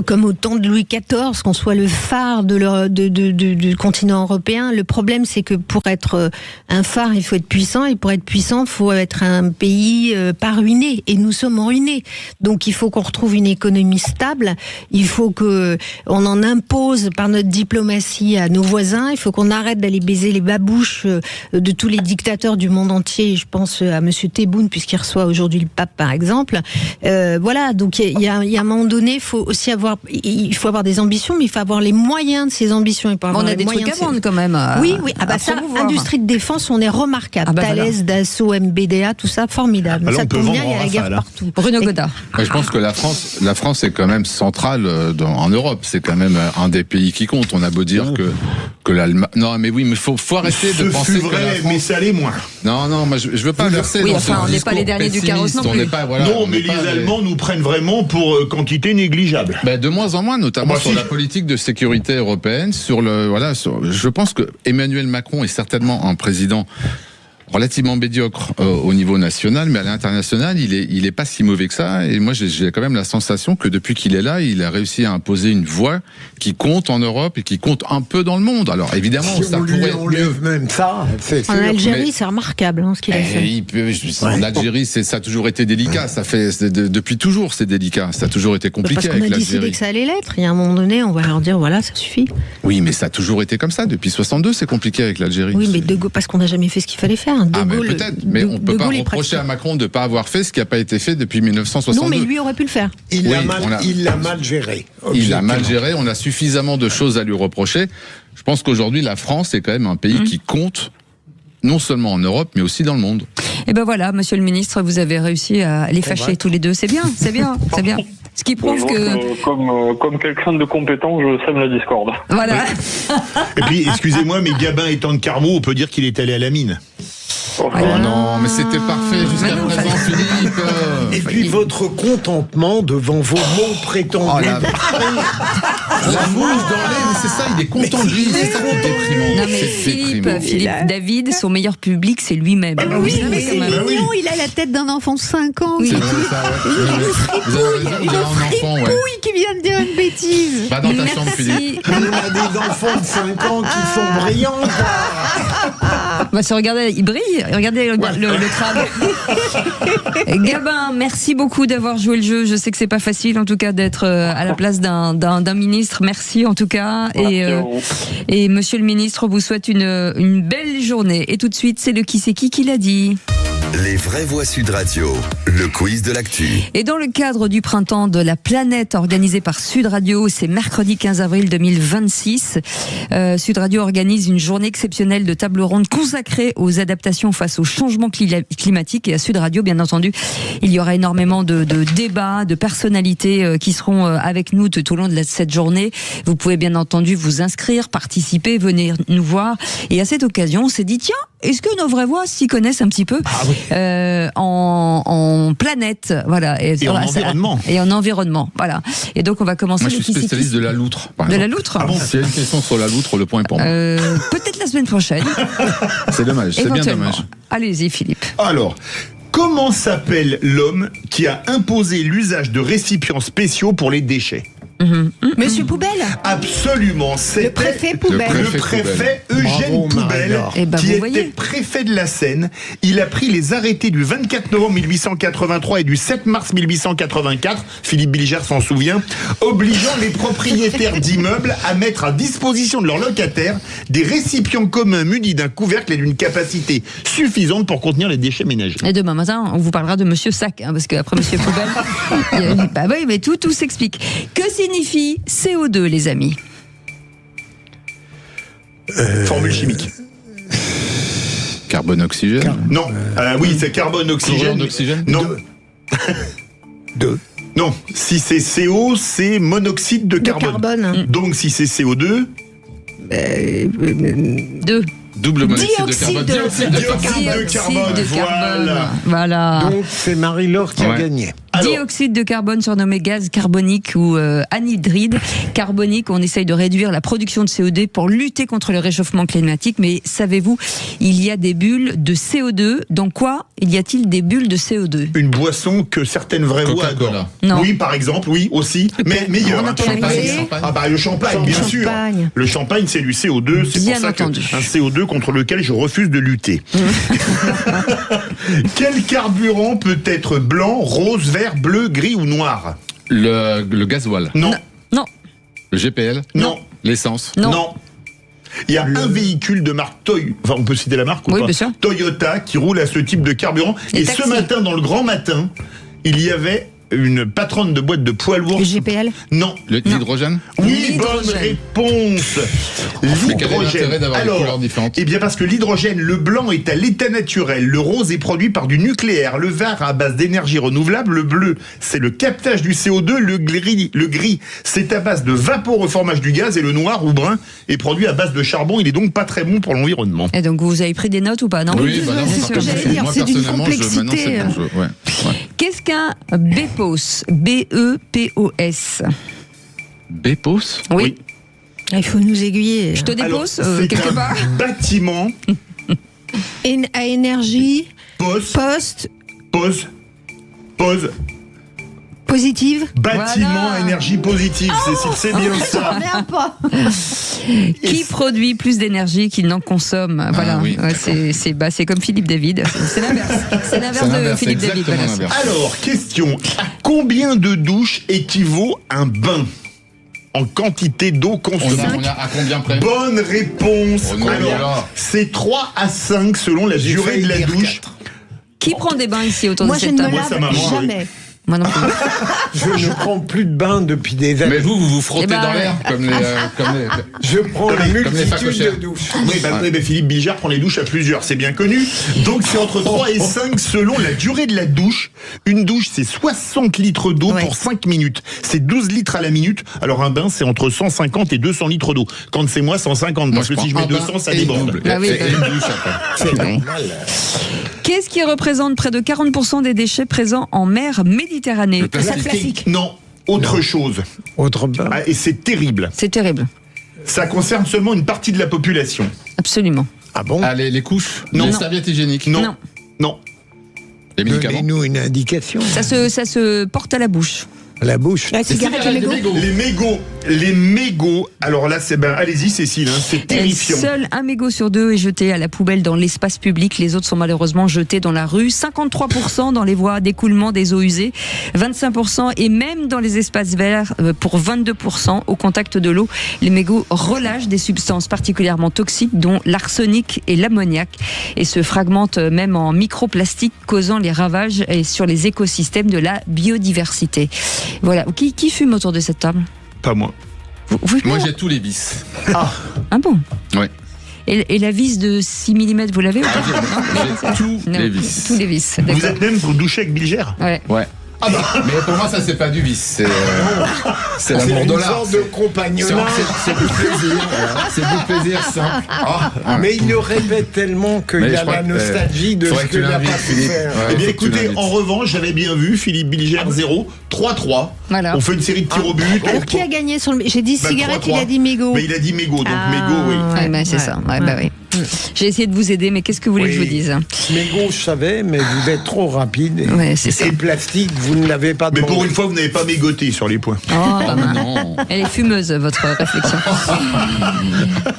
comme au temps de Louis XIV, qu'on soit le phare du continent européen. Le problème, c'est que pour être un phare, il faut être puissant, et pour être puissant, il faut être un pays pas ruiné. Et nous sommes ruinés. Donc, il faut qu'on retrouve une économie stable. Il faut que on en impose par notre diplomatie à nos voisins. Il faut qu'on arrête d'aller baiser les babouches de tous les dictateurs du monde entier. Je pense à monsieur Tebboune, puisqu'il reçoit aujourd'hui le pape, par exemple. Voilà. Donc, il y a un moment donné, il faut avoir des ambitions, mais il faut avoir les moyens de ces ambitions. On a des trucs à vendre, quand même. Oui. Industrie de défense, on est remarquable. Thales, Dassault, MBDA, tout ça, formidable. Alors, ça tombe bien, il y a la guerre partout. Bruno Godard. Je pense que la France est quand même centrale en Europe. C'est quand même un des pays qui compte. On a beau dire que l'Allemagne... Non, mais oui, mais faut arrêter de penser que la France... mais ça l'est moins. Non, moi je veux pas verser dans ce on n'est pas les derniers du carrosse non plus. Mais les Allemands nous prennent vraiment pour quantité négligeable. De moins en moins, notamment sur la politique de sécurité européenne, je pense que Emmanuel Macron est certainement un président relativement médiocre au niveau national, mais à l'international, il est pas si mauvais que ça. Et moi, j'ai quand même la sensation que depuis qu'il est là, il a réussi à imposer une voix qui compte en Europe et qui compte un peu dans le monde. Alors évidemment, si ça on pourrait être mieux. Même ça, c'est sûr. En Algérie, c'est remarquable ce qu'il a fait. En Algérie, ça a toujours été délicat. Ça fait depuis toujours, c'est délicat. Ça a toujours été compliqué avec l'Algérie. Parce qu'on a décidé que ça allait l'être. Il y a un moment donné, on va leur dire voilà, ça suffit. Oui, mais ça a toujours été comme ça. Depuis 62, c'est compliqué avec l'Algérie. Oui, mais parce qu'on n'a jamais fait ce qu'il fallait faire. Mais peut-être. Mais on ne peut pas reprocher à Macron de ne pas avoir fait ce qui n'a pas été fait depuis 1962. Non, mais lui aurait pu le faire. Il l'a mal géré. Il l'a mal géré. On a suffisamment de choses à lui reprocher. Je pense qu'aujourd'hui, la France est quand même un pays qui compte, non seulement en Europe, mais aussi dans le monde. Et ben voilà, monsieur le ministre, vous avez réussi à les fâcher tous les deux. C'est bien. Ce qui prouve que... Comme quelqu'un de compétent, je sème la discorde. Voilà. Et puis, excusez-moi, mais Gabin étant de Carmaux, on peut dire qu'il est allé à la mine. Oh non, mais c'était parfait jusqu'à présent, Philippe. Et puis votre contentement devant vos mots prétendus. La mouche dans l'air, mais c'est ça, il est content de lui. C'est ça qui est déprimant. Non mais Philippe David, son meilleur public, c'est lui-même. Oui, mais c'est mignon, il a la tête d'un enfant de 5 ans. C'est vrai, ça, Il a un fripouille qui vient de dire une bêtise. Va dans ta chambre, Philippe. On a des enfants de 5 ans qui sont brillants. Regardez, il brille. Regardez le crâne. Gabin, merci beaucoup d'avoir joué le jeu. Je sais que c'est pas facile, en tout cas, d'être à la place d'un ministre. Merci, en tout cas. Et monsieur le ministre, on vous souhaite une belle journée. Et tout de suite, c'est le qui c'est qui l'a dit. Les vraies voix Sud Radio, le quiz de l'actu. Et dans le cadre du printemps de la planète organisé par Sud Radio, c'est mercredi 15 avril 2026. Sud Radio organise une journée exceptionnelle de table ronde consacrée aux adaptations face au changement climatique. Et à Sud Radio, bien entendu, il y aura énormément de débats, de personnalités qui seront avec nous tout au long de cette journée. Vous pouvez bien entendu vous inscrire, participer, venir nous voir. Et à cette occasion, on s'est dit, tiens, est-ce que nos vraies voix s'y connaissent un petit peu en planète, voilà, et en environnement. Et en environnement, voilà. Et donc on va commencer. Moi, je suis spécialiste de la loutre. De la loutre. Ah bon, s'il y a une question sur la loutre, le point est pour moi. Peut-être la semaine prochaine. C'est dommage, c'est bien dommage. Allez-y, Philippe. Alors, comment s'appelle l'homme qui a imposé l'usage de récipients spéciaux pour les déchets ? Monsieur Poubelle. Absolument, c'était le préfet Poubelle. Le préfet Eugène Poubelle, qui était préfet de la Seine. Il a pris les arrêtés du 24 novembre 1883 et du 7 mars 1884, Philippe Bilger s'en souvient, obligeant les propriétaires d'immeubles à mettre à disposition de leurs locataires des récipients communs munis d'un couvercle et d'une capacité suffisante pour contenir les déchets ménagers. Et demain matin, on vous parlera de Monsieur Sac, parce qu'après Monsieur Poubelle, bah oui, mais tout s'explique. Que signifie CO2, les amis? Formule chimique. Carbone-oxygène. Non. Oui, c'est carbone-oxygène. D'oxygène. Non. Non. Si c'est CO, c'est monoxyde de carbone. Donc si c'est CO2. 2. Double monoxyde de carbone. Dioxyde de carbone. Voilà. Donc c'est Marie-Laure qui a gagné. Alors, dioxyde de carbone, surnommé gaz carbonique ou anhydride carbonique. On essaye de réduire la production de CO2 pour lutter contre le réchauffement climatique. Mais savez-vous, il y a des bulles de CO2. Dans quoi y a-t-il des bulles de CO2? Une boisson que certaines vraies voix adorent. Non. Oui, par exemple, oui, aussi. Mais meilleur. Ah bah le champagne, bien sûr. Le champagne, c'est du CO2. C'est Bien pour ça entendu. un CO2 contre lequel je refuse de lutter. Quel carburant peut être blanc, rose, vert, bleu, gris ou noir? Le gasoil. Non. Non. Le GPL. Non. L'essence. Non. Il y a un véhicule de marque Toyota, enfin on peut citer la marque ou oui, pas? Bien sûr. Toyota qui roule à ce type de carburant. Les Et taxis. ce matin, dans le grand matin, il y avait une patronne de boîte de poids lourds. Le GPL. Non. L'hydrogène. Oui, bonne réponse. Mais quel est l'intérêt d'avoir des couleurs différentes? Eh bien parce que l'hydrogène, le blanc est à l'état naturel, le rose est produit par du nucléaire, le vert à base d'énergie renouvelable, le bleu c'est le captage du CO2, le gris c'est à base de vaporeformage du gaz et le noir ou brun est produit à base de charbon, il est donc pas très bon pour l'environnement. Et donc vous avez pris des notes ou pas? Non. Oui, bah non, c'est ce que j'allais dire, moi c'est d'une personnellement, maintenant c'est complexité. bon jeu. Ouais. Qu'est-ce qu'un BEPOS? B-E-P-O-S. BEPOS? Oui. Il faut nous aiguiller. Je te Alors, dépose c'est quelque un part. bâtiment À énergie pose positive. bâtiment Voilà. à énergie positive, c'est bien ça. Reviens pas. Qui produit plus d'énergie qu'il n'en consomme? Voilà. oui, Ouais, c'est comme Philippe David. C'est l'inverse. C'est l'inverse de Philippe David. exactement Voilà. l'inverse. Alors, question, à combien de douches équivaut un bain en quantité d'eau consommée? On a à combien près? Bonne réponse. Oh non, Alors, voilà. c'est 3 à 5 selon la durée de la douche. Qui prend des bains ici autour Moi, de je cette ne me table? Moi, ça lave maman, jamais. Moi non plus. Je ne prends plus de bain depuis des années. Mais vous frottez Eh ben, dans l'air comme les Je prends Comme une les multitude facochères. de douches. Oui, mais Philippe Bilger prend les douches à plusieurs, c'est bien connu. Donc c'est entre 3 et 5 selon la durée de la douche. Une douche, c'est 60 litres d'eau pour 5 minutes. C'est 12 litres à la minute. Alors un bain, c'est entre 150 et 200 litres d'eau. Quand c'est moi, 150. Parce que si je mets 200, ça déborde. Ah oui, et une douche après. C'est normal. Qu'est-ce qui représente près de 40% des déchets présents en mer Méditerranée? Le plastique. Non, autre chose. Autre bain. Ah, et c'est terrible. C'est terrible. Ça concerne seulement une partie de la population. Absolument. Ah bon? Ah, les couches? Non. Les serviettes hygiéniques? Non. Les médicaments? Donnez-nous une indication. Ça se porte à la bouche. La bouche. La cigarette et Les mégots. Alors là, allez-y, Cécile, c'est terrifiant. Seul un mégot sur 2 est jeté à la poubelle dans l'espace public. Les autres sont malheureusement jetés dans la rue. 53% dans les voies d'écoulement des eaux usées. 25% et même dans les espaces verts pour 22% au contact de l'eau. Les mégots relâchent des substances particulièrement toxiques, dont l'arsenic et l'ammoniac, et se fragmentent même en microplastiques, causant les ravages sur les écosystèmes de la biodiversité. Voilà. Qui fume autour de cette table ? Pas moi. Moi, j'ai tous les vis. Ah bon ? Ouais. Et la vis de 6 mm, vous l'avez ou pas ? Tous les vis. Tous les vis. Vous êtes même pour doucher avec Bilger ? Ouais. Mais pour moi, ça, c'est pas du vice. C'est l'amour de l'art. C'est une sorte de compagnonnage. C'est du plaisir. C'est du plaisir simple. Mais il le répète tellement qu'il y a la nostalgie de ce qu'il n'a pas pu faire. Eh bien, écoutez, en revanche, j'avais bien vu Philippe Bilger 0, 3-3. Voilà. On fait une série de tirs au but. Alors, qui a gagné sur le... J'ai dit cigarette, 3-3. il a dit mégot. Mais il a dit mégot, donc mégot, oui. Ouais, c'est ça. Oui. J'ai essayé de vous aider, mais qu'est-ce que vous voulez que je vous dise ? Mégot, je savais, mais vous êtes trop rapide. Ouais, c'est ça. Et plastique, vous ne l'avez pas Mais demandé. pour une fois, vous n'avez pas mégoté sur les points. Non. Elle est fumeuse, votre réflexion.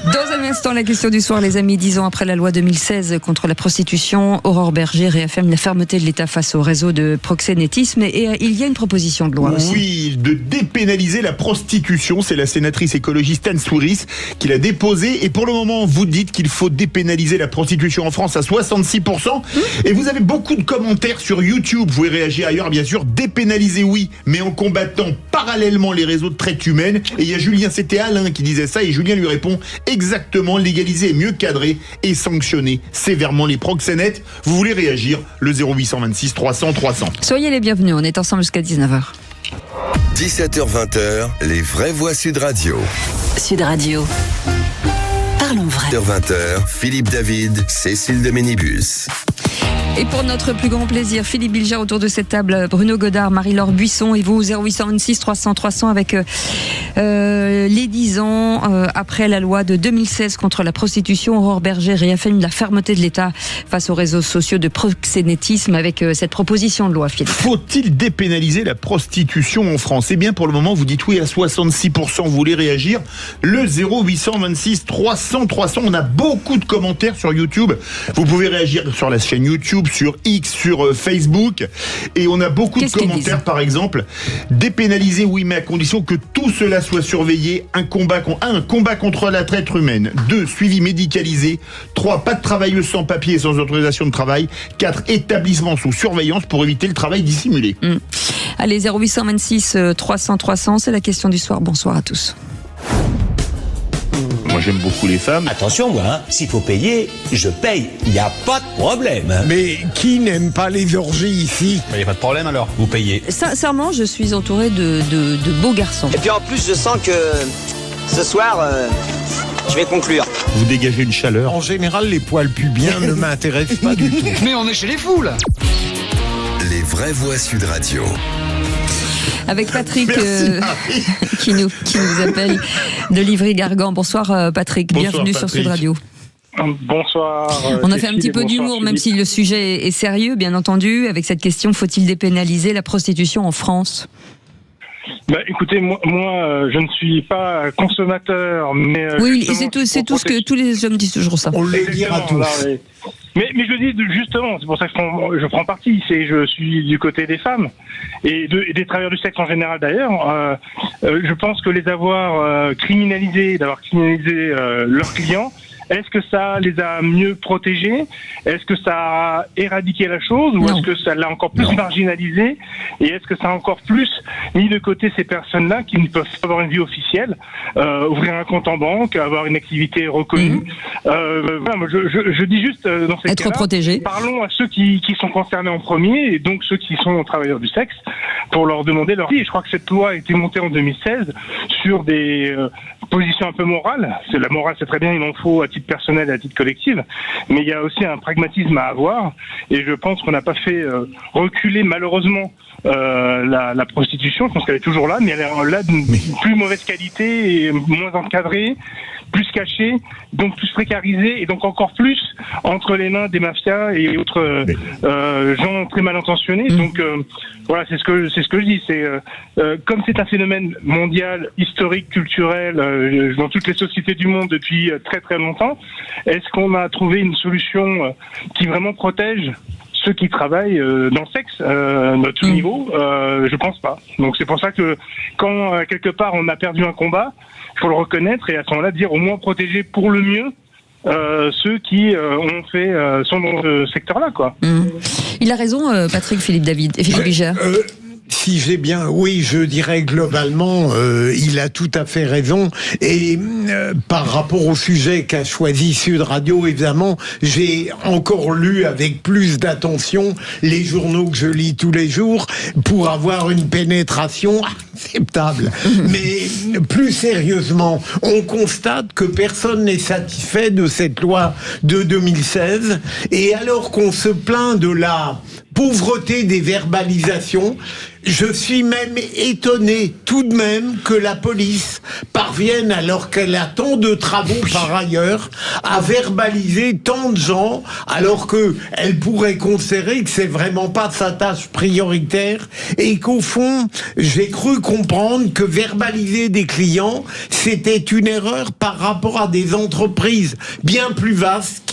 Dans un instant, la question du soir, les amis. 10 ans après la loi 2016 contre la prostitution, Aurore Berger réaffirme la fermeté de l'État face au réseau de proxénétisme. Et il y a une proposition de loi aussi. Oui, de dépénaliser la prostitution. C'est la sénatrice écologiste Anne Souris qui l'a déposée. Et pour le moment, vous dites qu'il faut dépénaliser la prostitution en France à 66%. Et vous avez beaucoup de commentaires sur YouTube. Vous pouvez réagir ailleurs, bien sûr. Dépénaliser, oui, mais en combattant parallèlement les réseaux de traite humaine. Et il y a Julien, c'était Alain qui disait ça, et Julien lui répond exactement: légaliser et mieux cadrer et sanctionner sévèrement les proxénètes. Vous voulez réagir ? Le 0826 300 300. Soyez les bienvenus, on est ensemble jusqu'à 19h. 17h-20h, les vraies voix Sud Radio. Sud Radio. Parlons vrai. 20h, Philippe David, Cécile de Ménibus. Et pour notre plus grand plaisir, Philippe Bilger autour de cette table, Bruno Godard, Marie-Laure Buisson et vous, 0826 300 300 avec les 10 ans après la loi de 2016 contre la prostitution. Aurore Berger réaffirme la fermeté de l'État face aux réseaux sociaux de proxénétisme avec cette proposition de loi, Philippe. Faut-il dépénaliser la prostitution en France ? Eh bien, pour le moment, vous dites oui à 66%. Vous voulez réagir ? Le 0826 300 300. On a beaucoup de commentaires sur YouTube. Vous pouvez réagir sur la chaîne YouTube, sur X, sur Facebook, et on a beaucoup de commentaires. Par exemple, dépénaliser, oui, mais à condition que tout cela soit surveillé. Un combat contre la traite humaine. 2, suivi médicalisé. 3, pas de travailleuses sans papier et sans autorisation de travail. 4, établissement sous surveillance pour éviter le travail dissimulé. Allez, 0826 300 300, c'est la question du soir. Bonsoir à tous. Moi, j'aime beaucoup les femmes. Attention, moi, s'il faut payer, je paye. Il n'y a pas de problème. Mais qui n'aime pas les orgies ici ? Il n'y a pas de problème alors, vous payez. Sincèrement, je suis entouré de beaux garçons. Et puis en plus, je sens que ce soir, je vais conclure. Vous dégagez une chaleur. En général, les poils pubiens ne m'intéressent pas du tout. Mais on est chez les fous, là. Les vraies voix Sud Radio. Avec Patrick qui nous appelle de Livry-Gargan. Bonsoir Patrick, bienvenue sur Sud Radio. Bonsoir. On a fait un petit peu d'humour, même si le sujet est sérieux, bien entendu, avec cette question: faut-il dépénaliser la prostitution en France ? Écoutez, moi, je ne suis pas consommateur, mais oui, c'est tout ce que tous les hommes disent toujours ça. On le dira tous. Mais je dis justement, c'est pour ça que je prends parti, je suis du côté des femmes et des travailleurs du sexe en général d'ailleurs. Je pense que les avoir criminalisés, d'avoir criminalisé leurs clients, est-ce que ça les a mieux protégés ? Est-ce que ça a éradiqué la chose ? Ou est-ce que ça l'a encore plus marginalisé ? Et est-ce que ça a encore plus mis de côté ces personnes-là qui ne peuvent pas avoir une vie officielle, ouvrir un compte en banque, avoir une activité reconnue voilà, moi, je dis juste dans ces être cas-là, protégé. Parlons à ceux qui sont concernés en premier, et donc ceux qui sont travailleurs du sexe, pour leur demander leur vie. Et je crois que cette loi a été montée en 2016 sur des position un peu morale. La morale, c'est très bien, il en faut à titre personnel et à titre collectif, mais il y a aussi un pragmatisme à avoir, et je pense qu'on n'a pas fait reculer malheureusement la prostitution. Je pense qu'elle est toujours là, mais elle est là d'une plus mauvaise qualité et moins encadrée, plus cachés, donc plus précarisés, et donc encore plus entre les mains des mafias et autres gens très mal intentionnés. Donc voilà, c'est ce que je dis. C'est comme c'est un phénomène mondial, historique, culturel, dans toutes les sociétés du monde depuis très très longtemps. Est-ce qu'on a trouvé une solution qui vraiment protège ceux qui travaillent dans le sexe, à tout niveau? Je pense pas. Donc c'est pour ça que quand quelque part on a perdu un combat, il faut le reconnaître et à ce moment-là dire au moins protéger pour le mieux ceux qui sont dans ce secteur-là, quoi. Il a raison, Patrick Philippe David et Philippe Biger. Si j'ai bien, oui, je dirais globalement, il a tout à fait raison. Et par rapport au sujet qu'a choisi Sud Radio, évidemment, j'ai encore lu avec plus d'attention les journaux que je lis tous les jours pour avoir une pénétration acceptable. Mais plus sérieusement, on constate que personne n'est satisfait de cette loi de 2016. Et alors qu'on se plaint de la pauvreté des verbalisations, je suis même étonné tout de même que la police parvienne, alors qu'elle a tant de travaux par ailleurs, à verbaliser tant de gens, alors qu'elle pourrait considérer que c'est vraiment pas sa tâche prioritaire, et qu'au fond, j'ai cru comprendre que verbaliser des clients, c'était une erreur par rapport à des entreprises bien plus vastes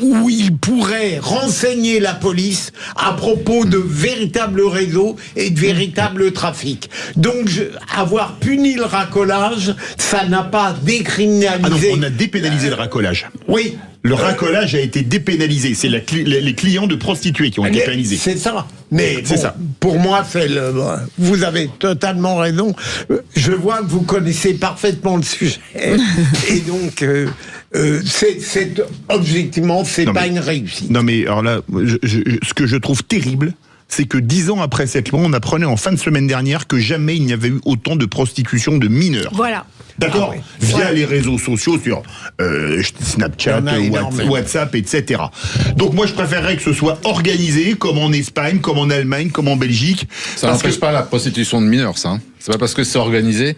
où ils pourraient renseigner la police à propos de véritables réseaux et de véritables trafics. Donc, avoir puni le racolage, ça n'a pas décriminalisé. Ah non, on a dépénalisé le racolage. Oui. Le racolage a été dépénalisé. C'est les clients de prostituées qui ont été pénalisés. C'est ça. Mais c'est ça. Pour moi, vous avez totalement raison. Je vois que vous connaissez parfaitement le sujet. Et donc, objectivement, c'est pas une réussite. Non, mais alors là, ce que je trouve terrible, c'est que 10 ans après cette loi, on apprenait en fin de semaine dernière que jamais il n'y avait eu autant de prostitution de mineurs. Voilà. D'accord, via les réseaux sociaux sur Snapchat, WhatsApp, etc. Donc moi je préférerais que ce soit organisé comme en Espagne, comme en Allemagne, comme en Belgique. Ça n'empêche pas la prostitution de mineurs, ça. C'est pas parce que c'est organisé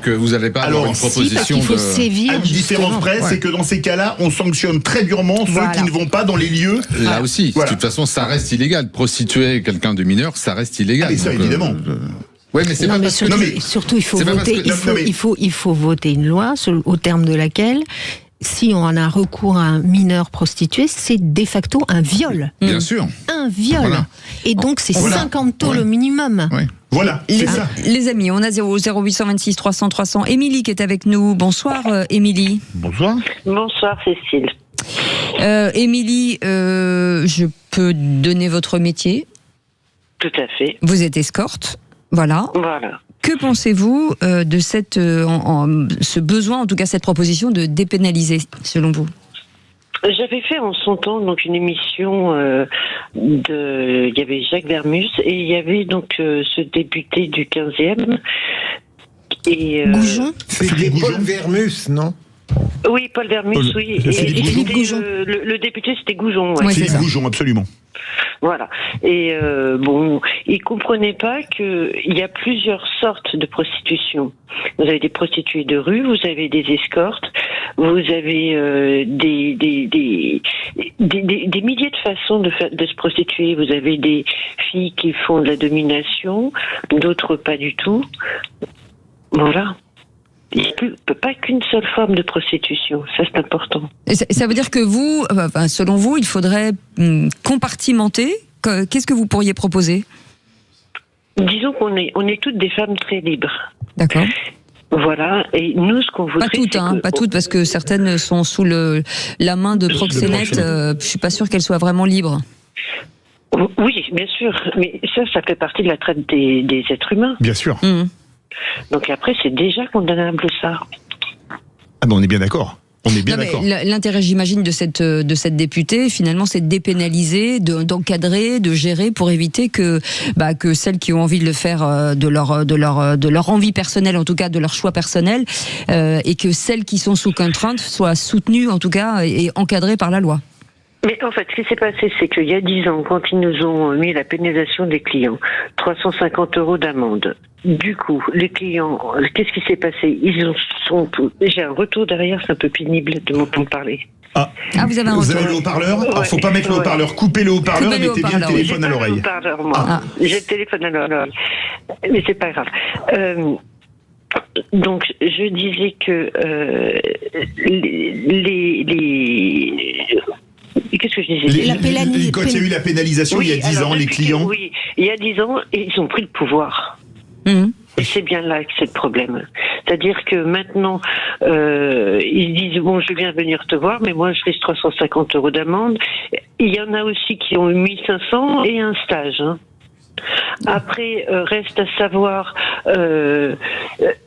que vous n'allez pas avoir une proposition de... Une différence près, c'est que dans ces cas-là, on sanctionne très durement ceux qui ne vont pas dans les lieux. Là aussi, de toute façon, ça reste illégal. Prostituer quelqu'un de mineur, ça reste illégal. Et ça, évidemment. Oui, mais c'est pas parce que... Surtout, il faut voter. Il faut voter une loi au terme de laquelle, si on a recours à un mineur prostitué, c'est de facto un viol. Bien sûr. Un viol. Voilà. Et donc, c'est 50 taux le minimum. Oui. Voilà, c'est ça. Les amis, on a 0826 300 300. Émilie qui est avec nous. Bonsoir, Émilie. Bonsoir. Bonsoir, Cécile. Émilie, je peux donner votre métier? Tout à fait. Vous êtes escorte. Voilà. Que pensez-vous de ce besoin, en tout cas cette proposition de dépénaliser, selon vous? J'avais fait en son temps donc une émission il y avait Jacques Vermus et il y avait donc ce député du 15e et Goujon. C'était Paul Vermus, non? Oui, Paul Vermus, oui. Et Philippe Goujon. Le député, c'était Goujon. Ouais, Philippe Goujon, absolument. Voilà. Et ils comprenaient pas qu'il y a plusieurs sortes de prostitution. Vous avez des prostituées de rue, vous avez des escortes, vous avez des milliers de façons de se prostituer. Vous avez des filles qui font de la domination, d'autres pas du tout. Voilà. Il ne peut pas qu'une seule forme de prostitution, ça c'est important. Et ça veut dire que vous, selon vous, il faudrait compartimenter. Qu'est-ce que vous pourriez proposer? Disons qu'on est toutes des femmes très libres. D'accord. Voilà, et nous ce qu'on voudrait... Pas toutes, parce que certaines sont sous la main de proxénètes, je suis pas sûre qu'elles soient vraiment libres. Oui, bien sûr, mais ça fait partie de la traite des êtres humains. Bien sûr. Donc après, c'est déjà condamnable, ça. Ah ben on est bien d'accord. On est bien d'accord. L'intérêt, j'imagine, de cette députée, finalement, c'est de dépénaliser, d'encadrer, de gérer pour éviter que celles qui ont envie de le faire de leur envie personnelle, en tout cas de leur choix personnel, et que celles qui sont sous contrainte soient soutenues, en tout cas, et encadrées par la loi. Mais en fait, ce qui s'est passé, c'est qu'il y a 10 ans, quand ils nous ont mis la pénalisation des clients, 350 € d'amende. Du coup, les clients, qu'est-ce qui s'est passé? J'ai un retour derrière, c'est un peu pénible de m'entendre parler. Ah, vous avez un retour. Vous avez le haut-parleur? Ouais. Alors, faut pas mettre le haut-parleur. Coupez le haut-parleur et mettez bien le téléphone à l'oreille. J'ai le téléphone à l'oreille. Mais c'est pas grave. Donc, je disais que qu'est-ce que je disais? Quand il y a eu la pénalisation il y a 10 ans, les clients... Oui, il y a 10 ans, ils ont pris le pouvoir. Et c'est bien là que c'est le problème. C'est-à-dire que maintenant, ils disent, bon, je viens venir te voir, mais moi, je risque 350 € d'amende. Il y en a aussi qui ont eu 1500 et un stage. Hein. Après, reste à savoir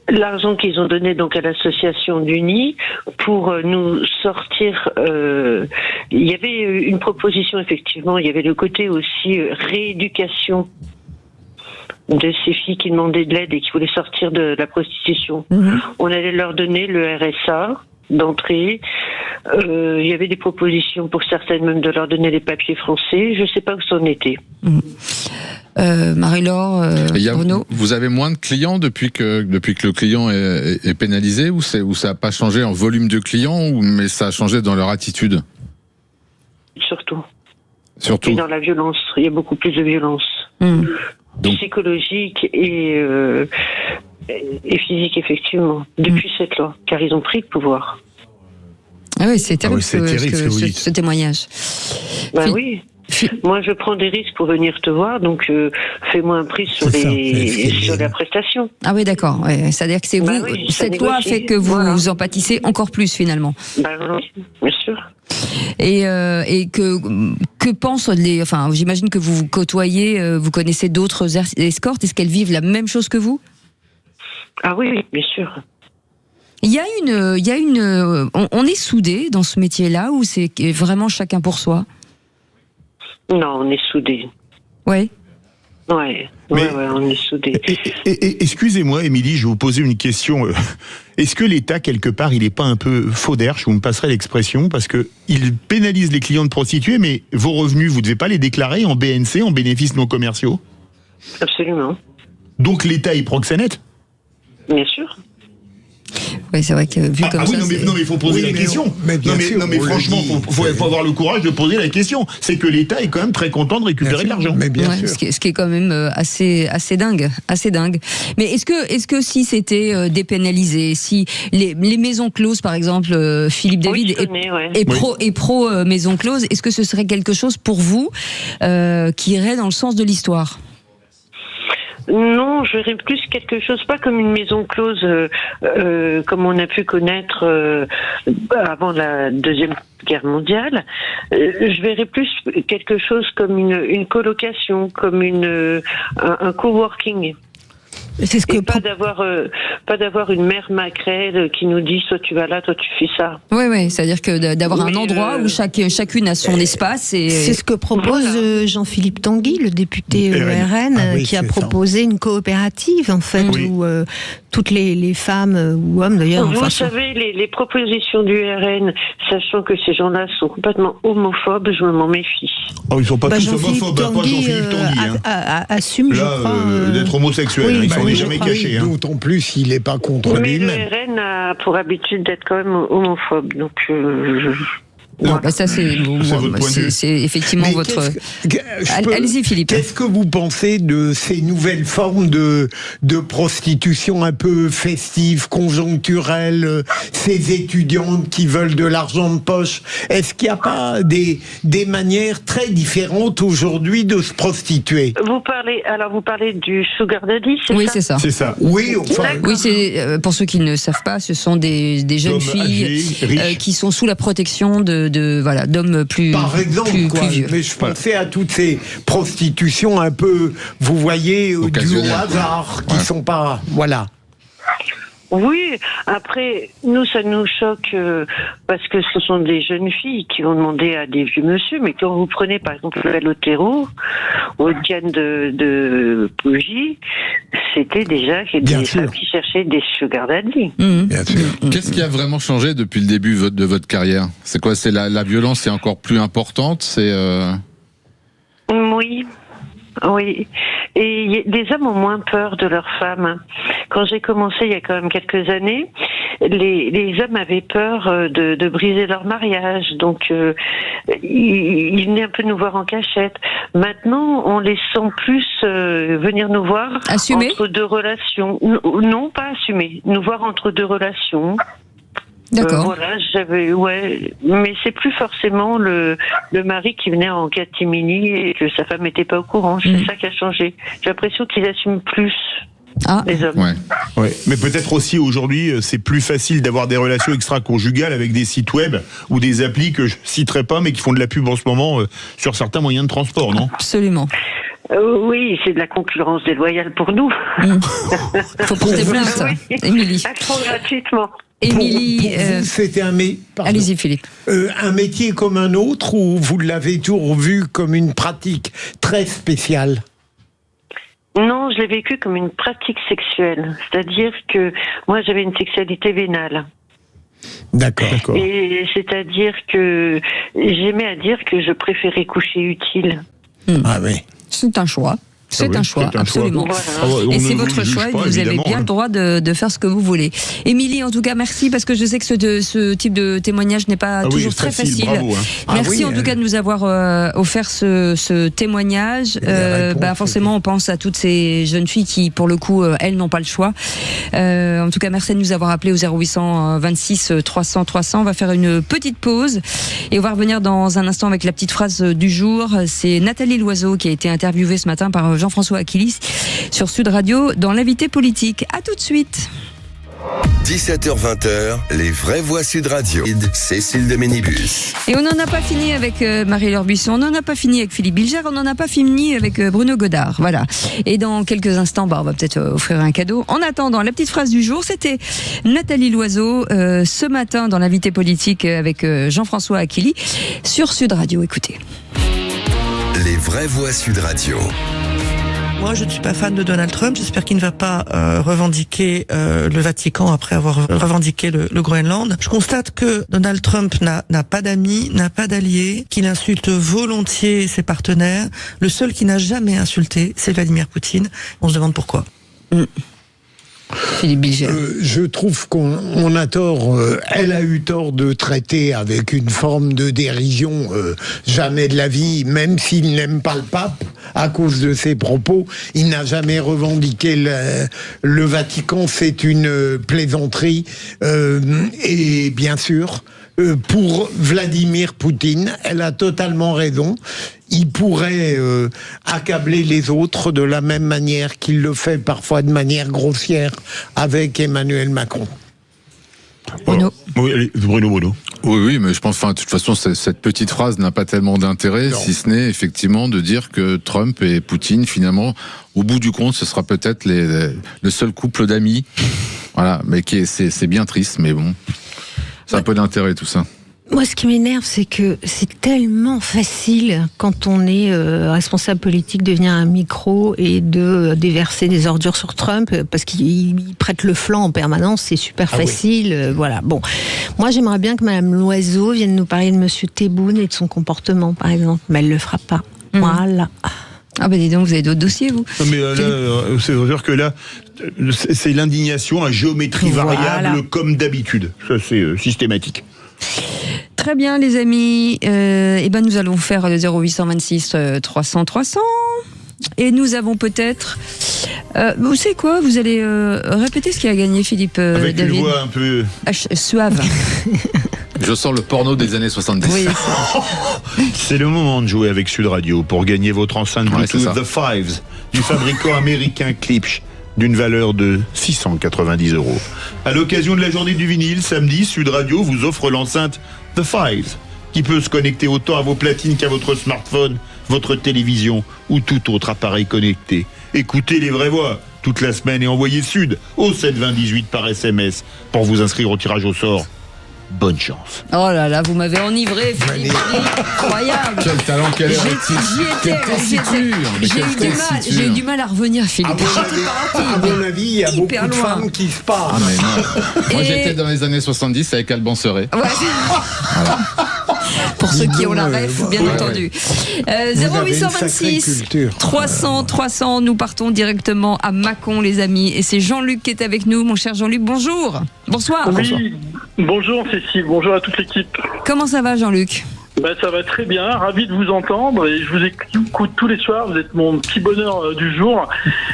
l'argent qu'ils ont donné donc à l'association d'Uni pour nous sortir. Il y avait une proposition, effectivement, il y avait le côté aussi rééducation de ces filles qui demandaient de l'aide et qui voulaient sortir de la prostitution. On allait leur donner le RSA d'entrée. Il y avait des propositions pour certaines même de leur donner les papiers français. Je ne sais pas où ça en était. Marie-Laure, Bruno. Vous avez moins de clients depuis que le client est pénalisé, ou ça n'a pas changé en volume de clients, mais ça a changé dans leur attitude? Surtout. Et dans la violence. Il y a beaucoup plus de violence. Psychologique et physique, effectivement, depuis cette loi, car ils ont pris le pouvoir. Ah oui, c'est terrible, ce témoignage. Oui. Moi, je prends des risques pour venir te voir, donc fais-moi un prix sur la prestation. Ah oui, d'accord. Ouais, c'est-à-dire que c'est vous. Cette loi fait que vous en pâtissez encore plus, finalement. Oui, bien sûr. Et que pensent les... Enfin, j'imagine que vous côtoyez, vous connaissez d'autres escortes. Est-ce qu'elles vivent la même chose que vous? Ah oui, bien sûr. Il y a une... On est soudés dans ce métier-là, ou c'est vraiment chacun pour soi? Non, on est soudés. Ouais. Ouais, on est soudés. Excusez-moi, Émilie, je vais vous poser une question. Est-ce que l'État, quelque part, il n'est pas un peu faux d'herche, vous me passerez l'expression, parce que il pénalise les clients de prostituées, mais vos revenus, vous ne devez pas les déclarer en BNC, en bénéfices non commerciaux? Absolument. Donc l'État est proxénète? Bien sûr. Oui, c'est vrai que vu comme ça. Non, mais il faut poser la question. Mais franchement, il faut avoir le courage de poser la question. C'est que l'État est quand même très content de récupérer de l'argent. Mais bien sûr. Ce qui est quand même assez dingue. Mais est-ce que si c'était dépénalisé, si les maisons closes, par exemple, Philippe David est pro maison close, est-ce que ce serait quelque chose pour vous qui irait dans le sens de l'histoire? Non, je verrais plus quelque chose, pas comme une maison close, comme on a pu connaître avant la Deuxième Guerre mondiale. Je verrais plus quelque chose comme une colocation, comme un coworking. C'est ce que pas d'avoir une mère maquerelle qui nous dit soit tu vas là, toi tu fais ça. Oui, c'est-à-dire que d'avoir un endroit où chacune a son espace. C'est ce que propose Jean-Philippe Tanguy, le député RN, qui a proposé une coopérative en fait où toutes les femmes ou hommes d'ailleurs. Vous savez, les propositions du RN, sachant que ces gens-là sont complètement homophobes, je m'en méfie. Oh, ils sont pas tous homophobes, pas Jean-Philippe Tanguy. Assume, je crois, d'être homosexuel. Ils sont jamais cachés. D'autant plus, il n'est pas contre lui-même. Mais le RN a pour habitude d'être quand même homophobe, donc. Non, ça c'est effectivement votre. Allez-y, Philippe. Qu'est-ce que vous pensez de ces nouvelles formes de prostitution un peu festives, conjoncturelles, ces étudiantes qui veulent de l'argent de poche? Est-ce qu'il n'y a pas des manières très différentes aujourd'hui de se prostituer? Vous parlez du sugar daddy, c'est ça? Oui, c'est ça. C'est ça. Oui, c'est pour ceux qui ne savent pas, ce sont des jeunes filles qui sont sous la protection d'hommes plus par exemple plus vieux. Mais je pensais à toutes ces prostitutions un peu, vous voyez, du hasard, qui sont pas Oui, après, nous, ça nous choque parce que ce sont des jeunes filles qui vont demander à des vieux monsieur, mais quand vous prenez par exemple le Otero ou Diane de Pougy, c'était déjà des femmes qui cherchaient des sugar daddy. Bien sûr. Qu'est-ce qui a vraiment changé depuis le début de votre carrière? C'est quoi? C'est la violence est encore plus importante? C'est Oui. Oui, et les hommes ont moins peur de leurs femmes. Quand j'ai commencé il y a quand même quelques années, les hommes avaient peur de briser leur mariage, donc ils venaient un peu nous voir en cachette. Maintenant, on les sent plus venir nous voir entre deux relations. Non, pas assumer, nous voir entre deux relations. D'accord. Voilà, mais c'est plus forcément le mari qui venait en catimini et que sa femme n'était pas au courant. C'est ça qui a changé. J'ai l'impression qu'ils assument plus les hommes. Ouais. Mais peut-être aussi aujourd'hui, c'est plus facile d'avoir des relations extra-conjugales avec des sites web ou des applis que je citerai pas, mais qui font de la pub en ce moment sur certains moyens de transport, non? Absolument. Oui, c'est de la concurrence déloyale pour nous. Faut porter plainte, Émilie. Trop gratuitement. Émilie, pour vous, c'était allez-y Philippe. Un métier comme un autre ou vous l'avez toujours vu comme une pratique très spéciale? Non, je l'ai vécu comme une pratique sexuelle. C'est-à-dire que moi j'avais une sexualité vénale. D'accord. Et c'est-à-dire que j'aimais à dire que je préférais coucher utile. Ah oui. C'est un choix. C'est un choix, absolument. Voilà. Et c'est votre choix, et vous avez bien le droit de faire ce que vous voulez. Émilie, en tout cas, merci, parce que je sais que ce type de témoignage n'est pas toujours très facile. Bravo, merci en tout cas de nous avoir offert ce témoignage. Forcément, on pense à toutes ces jeunes filles qui, pour le coup, elles n'ont pas le choix. En tout cas, merci de nous avoir appelés au 0800 26 300 300. On va faire une petite pause et on va revenir dans un instant avec la petite phrase du jour. C'est Nathalie Loiseau qui a été interviewée ce matin par Jean-François Aquilis sur Sud Radio dans l'invité politique. À tout de suite. 17h-20h, les vraies voix Sud Radio. Cécile de Ménibus. Et on n'en a pas fini avec Marie-Laure Buisson, on n'en a pas fini avec Philippe Bilger, on n'en a pas fini avec Bruno Godard. Voilà. Et dans quelques instants, on va peut-être offrir un cadeau. En attendant, la petite phrase du jour, c'était Nathalie Loiseau ce matin dans l'invité politique avec Jean-François Aquilis sur Sud Radio. Écoutez. Les vraies voix Sud Radio. Moi, je ne suis pas fan de Donald Trump. J'espère qu'il ne va pas revendiquer le Vatican après avoir revendiqué le Groenland. Je constate que Donald Trump n'a pas d'amis, n'a pas d'alliés, qu'il insulte volontiers ses partenaires. Le seul qui n'a jamais insulté, c'est Vladimir Poutine. On se demande pourquoi. Philippe Bilger. Je trouve qu'on a tort, elle a eu tort de traiter avec une forme de dérision jamais de la vie, même s'il n'aime pas le pape à cause de ses propos, il n'a jamais revendiqué le Vatican, c'est une plaisanterie et bien sûr pour Vladimir Poutine, elle a totalement raison. Il pourrait accabler les autres de la même manière qu'il le fait parfois de manière grossière avec Emmanuel Macron. Bruno. Oui, allez, Bruno. Oui, mais je pense, de toute façon, cette petite phrase n'a pas tellement d'intérêt, si ce n'est effectivement de dire que Trump et Poutine, finalement, au bout du compte, ce sera peut-être le seul couple d'amis. Voilà, mais c'est bien triste, mais bon, c'est un peu d'intérêt tout ça. Moi, ce qui m'énerve, c'est que c'est tellement facile quand on est responsable politique de venir à un micro et de déverser des ordures sur Trump parce qu'il prête le flanc en permanence. C'est super facile. Voilà. Bon, moi, j'aimerais bien que Madame Loiseau vienne nous parler de Monsieur Tebboune et de son comportement, par exemple. Mais elle le fera pas. Voilà. Ah dis donc, vous avez d'autres dossiers, vous. Non, mais là, c'est-à-dire que là, c'est l'indignation à géométrie variable comme d'habitude. Ça, c'est systématique. Très bien, les amis. Nous allons faire le 0826 300 300. Et nous avons peut-être... vous savez quoi? Vous allez répéter ce qu'il a gagné, Philippe avec David. Une voix un peu... suave. Je sens le porno des années 70. Oui, c'est le moment de jouer avec Sud Radio pour gagner votre enceinte Bluetooth The Fives du fabricant américain Klipsch d'une valeur de 690 €. À l'occasion de la journée du vinyle, samedi, Sud Radio vous offre l'enceinte The Fives, qui peut se connecter autant à vos platines qu'à votre smartphone, votre télévision ou tout autre appareil connecté. Écoutez les vraies voix, toute la semaine et envoyez Sud au 72018 par SMS pour vous inscrire au tirage au sort. Bonne chance. Oh là là, vous m'avez enivré, Philippe. Incroyable. Quel talent, quelle J'ai eu du mal à revenir, Philippe. À mon avis, il y a beaucoup de femmes qui se parlent. Ah, mais non. Moi, j'étais dans les années 70 avec Alban Serret. Ouais. Voilà. Pour ceux qui ont la ref, bien entendu. 0826 300 300, nous partons directement à Mâcon, les amis. Et c'est Jean-Luc qui est avec nous. Mon cher Jean-Luc, bonjour. Bonsoir. Oui, bonjour Cécile, bonjour à toute l'équipe. Comment ça va, Jean-Luc ? Ça va très bien, ravi de vous entendre et je vous écoute tous les soirs, vous êtes mon petit bonheur du jour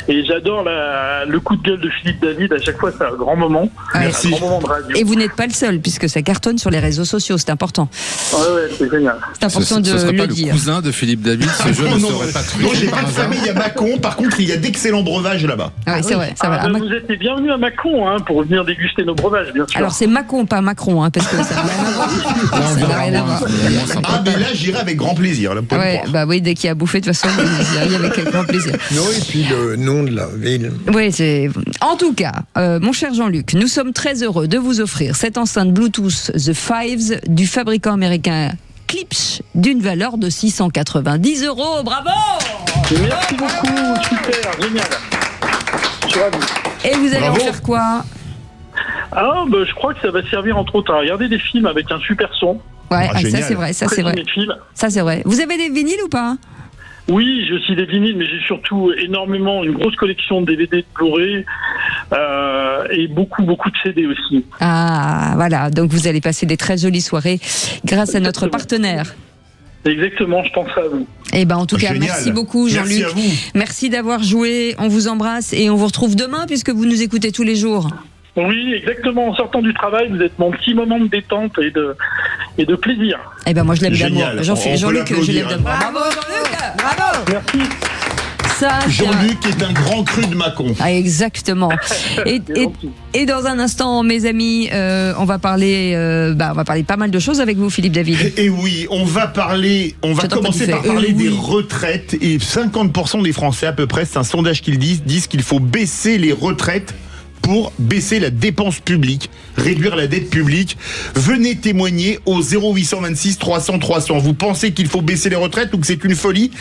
et j'adore le coup de gueule de Philippe David, à chaque fois c'est un grand moment. Merci. Un grand moment de radio. Et vous n'êtes pas le seul puisque ça cartonne sur les réseaux sociaux, c'est important. Ouais, c'est génial. C'est important de serait le pas dire. Le cousin de Philippe David, ce jeu ne serait pas Non, j'ai pas de famille à Mâcon, par contre il y a d'excellents breuvages là-bas. Ah oui, c'est vrai. Vous êtes les bienvenus à Mâcon pour venir déguster nos breuvages, bien sûr. Alors c'est Mâcon, pas Macron, parce que ça n'a rien à voir. Ah mais là j'irai avec grand plaisir. Là, oui, dès qu'il y a bouffé, de toute façon, vous y allez avec grand plaisir. Non, et puis le nom de la ville. Oui, c'est. En tout cas, mon cher Jean-Luc, nous sommes très heureux de vous offrir cette enceinte Bluetooth The Fives du fabricant américain Klipsch d'une valeur de 690 €. Bravo! Merci beaucoup, super, génial. Je suis ravi. Et vous allez en faire quoi? Je crois que ça va servir entre autres à regarder des films avec un super son. Ouais, ça c'est vrai, ça c'est vrai. Ça c'est vrai. Vous avez des vinyles ou pas? Oui, j'ai aussi des vinyles, mais j'ai surtout une grosse collection de DVD, de Blu-ray et beaucoup de CD aussi. Ah, voilà, donc vous allez passer des très jolies soirées grâce à notre partenaire. Exactement, je pense à vous. Eh ben, en tout cas, génial. merci beaucoup, Jean-Luc. Merci à vous. Merci d'avoir joué. On vous embrasse et on vous retrouve demain puisque vous nous écoutez tous les jours. Oui, exactement. En sortant du travail, vous êtes mon petit moment de détente et de plaisir. Eh ben, moi, je l'aime d'amour. Jean-Luc, je l'aime d'amour. Bravo, Jean-Luc! Bravo! Merci. Jean-Luc est un grand cru de Mâcon. Ah, exactement. Et dans un instant, mes amis, on va parler pas mal de choses avec vous, Philippe David. Et oui, on va commencer par parler des retraites. Et 50% des Français à peu près, c'est un sondage qu'ils disent qu'il faut baisser les retraites pour baisser la dépense publique, réduire la dette publique. Venez témoigner au 0826 300 300. Vous pensez qu'il faut baisser les retraites ou que c'est une folie ?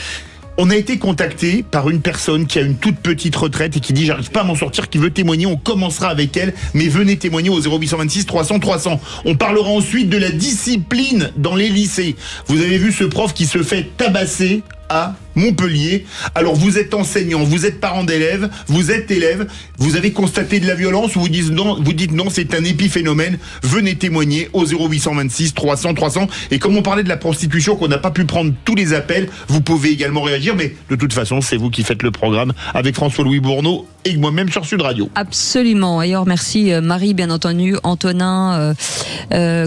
On a été contacté par une personne qui a une toute petite retraite et qui dit j'arrive pas à m'en sortir, qui veut témoigner. On commencera avec elle, mais venez témoigner au 0826 300 300. On parlera ensuite de la discipline dans les lycées. Vous avez vu ce prof qui se fait tabasser à Montpellier. Alors vous êtes enseignant, vous êtes parent d'élèves, vous êtes élève, vous avez constaté de la violence ou vous dites non, c'est un épiphénomène. Venez témoigner au 0826 300 300. Et comme on parlait de la prostitution, qu'on n'a pas pu prendre tous les appels, vous pouvez également réagir, mais de toute façon, c'est vous qui faites le programme avec François-Louis Bourneau et moi-même sur Sud Radio. Absolument. D'ailleurs, merci Marie, bien entendu, Antonin,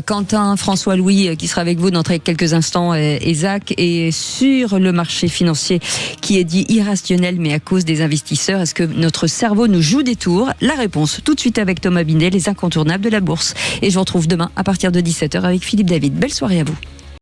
Quentin, François-Louis qui sera avec vous dans quelques instants, et Zach. Et sur le marché financier qui est dit irrationnel, mais à cause des investisseurs, est-ce que notre cerveau nous joue des tours? La réponse tout de suite avec Thomas Binet, les incontournables de la bourse. Et je vous retrouve demain à partir de 17h avec Philippe David. Belle soirée à vous.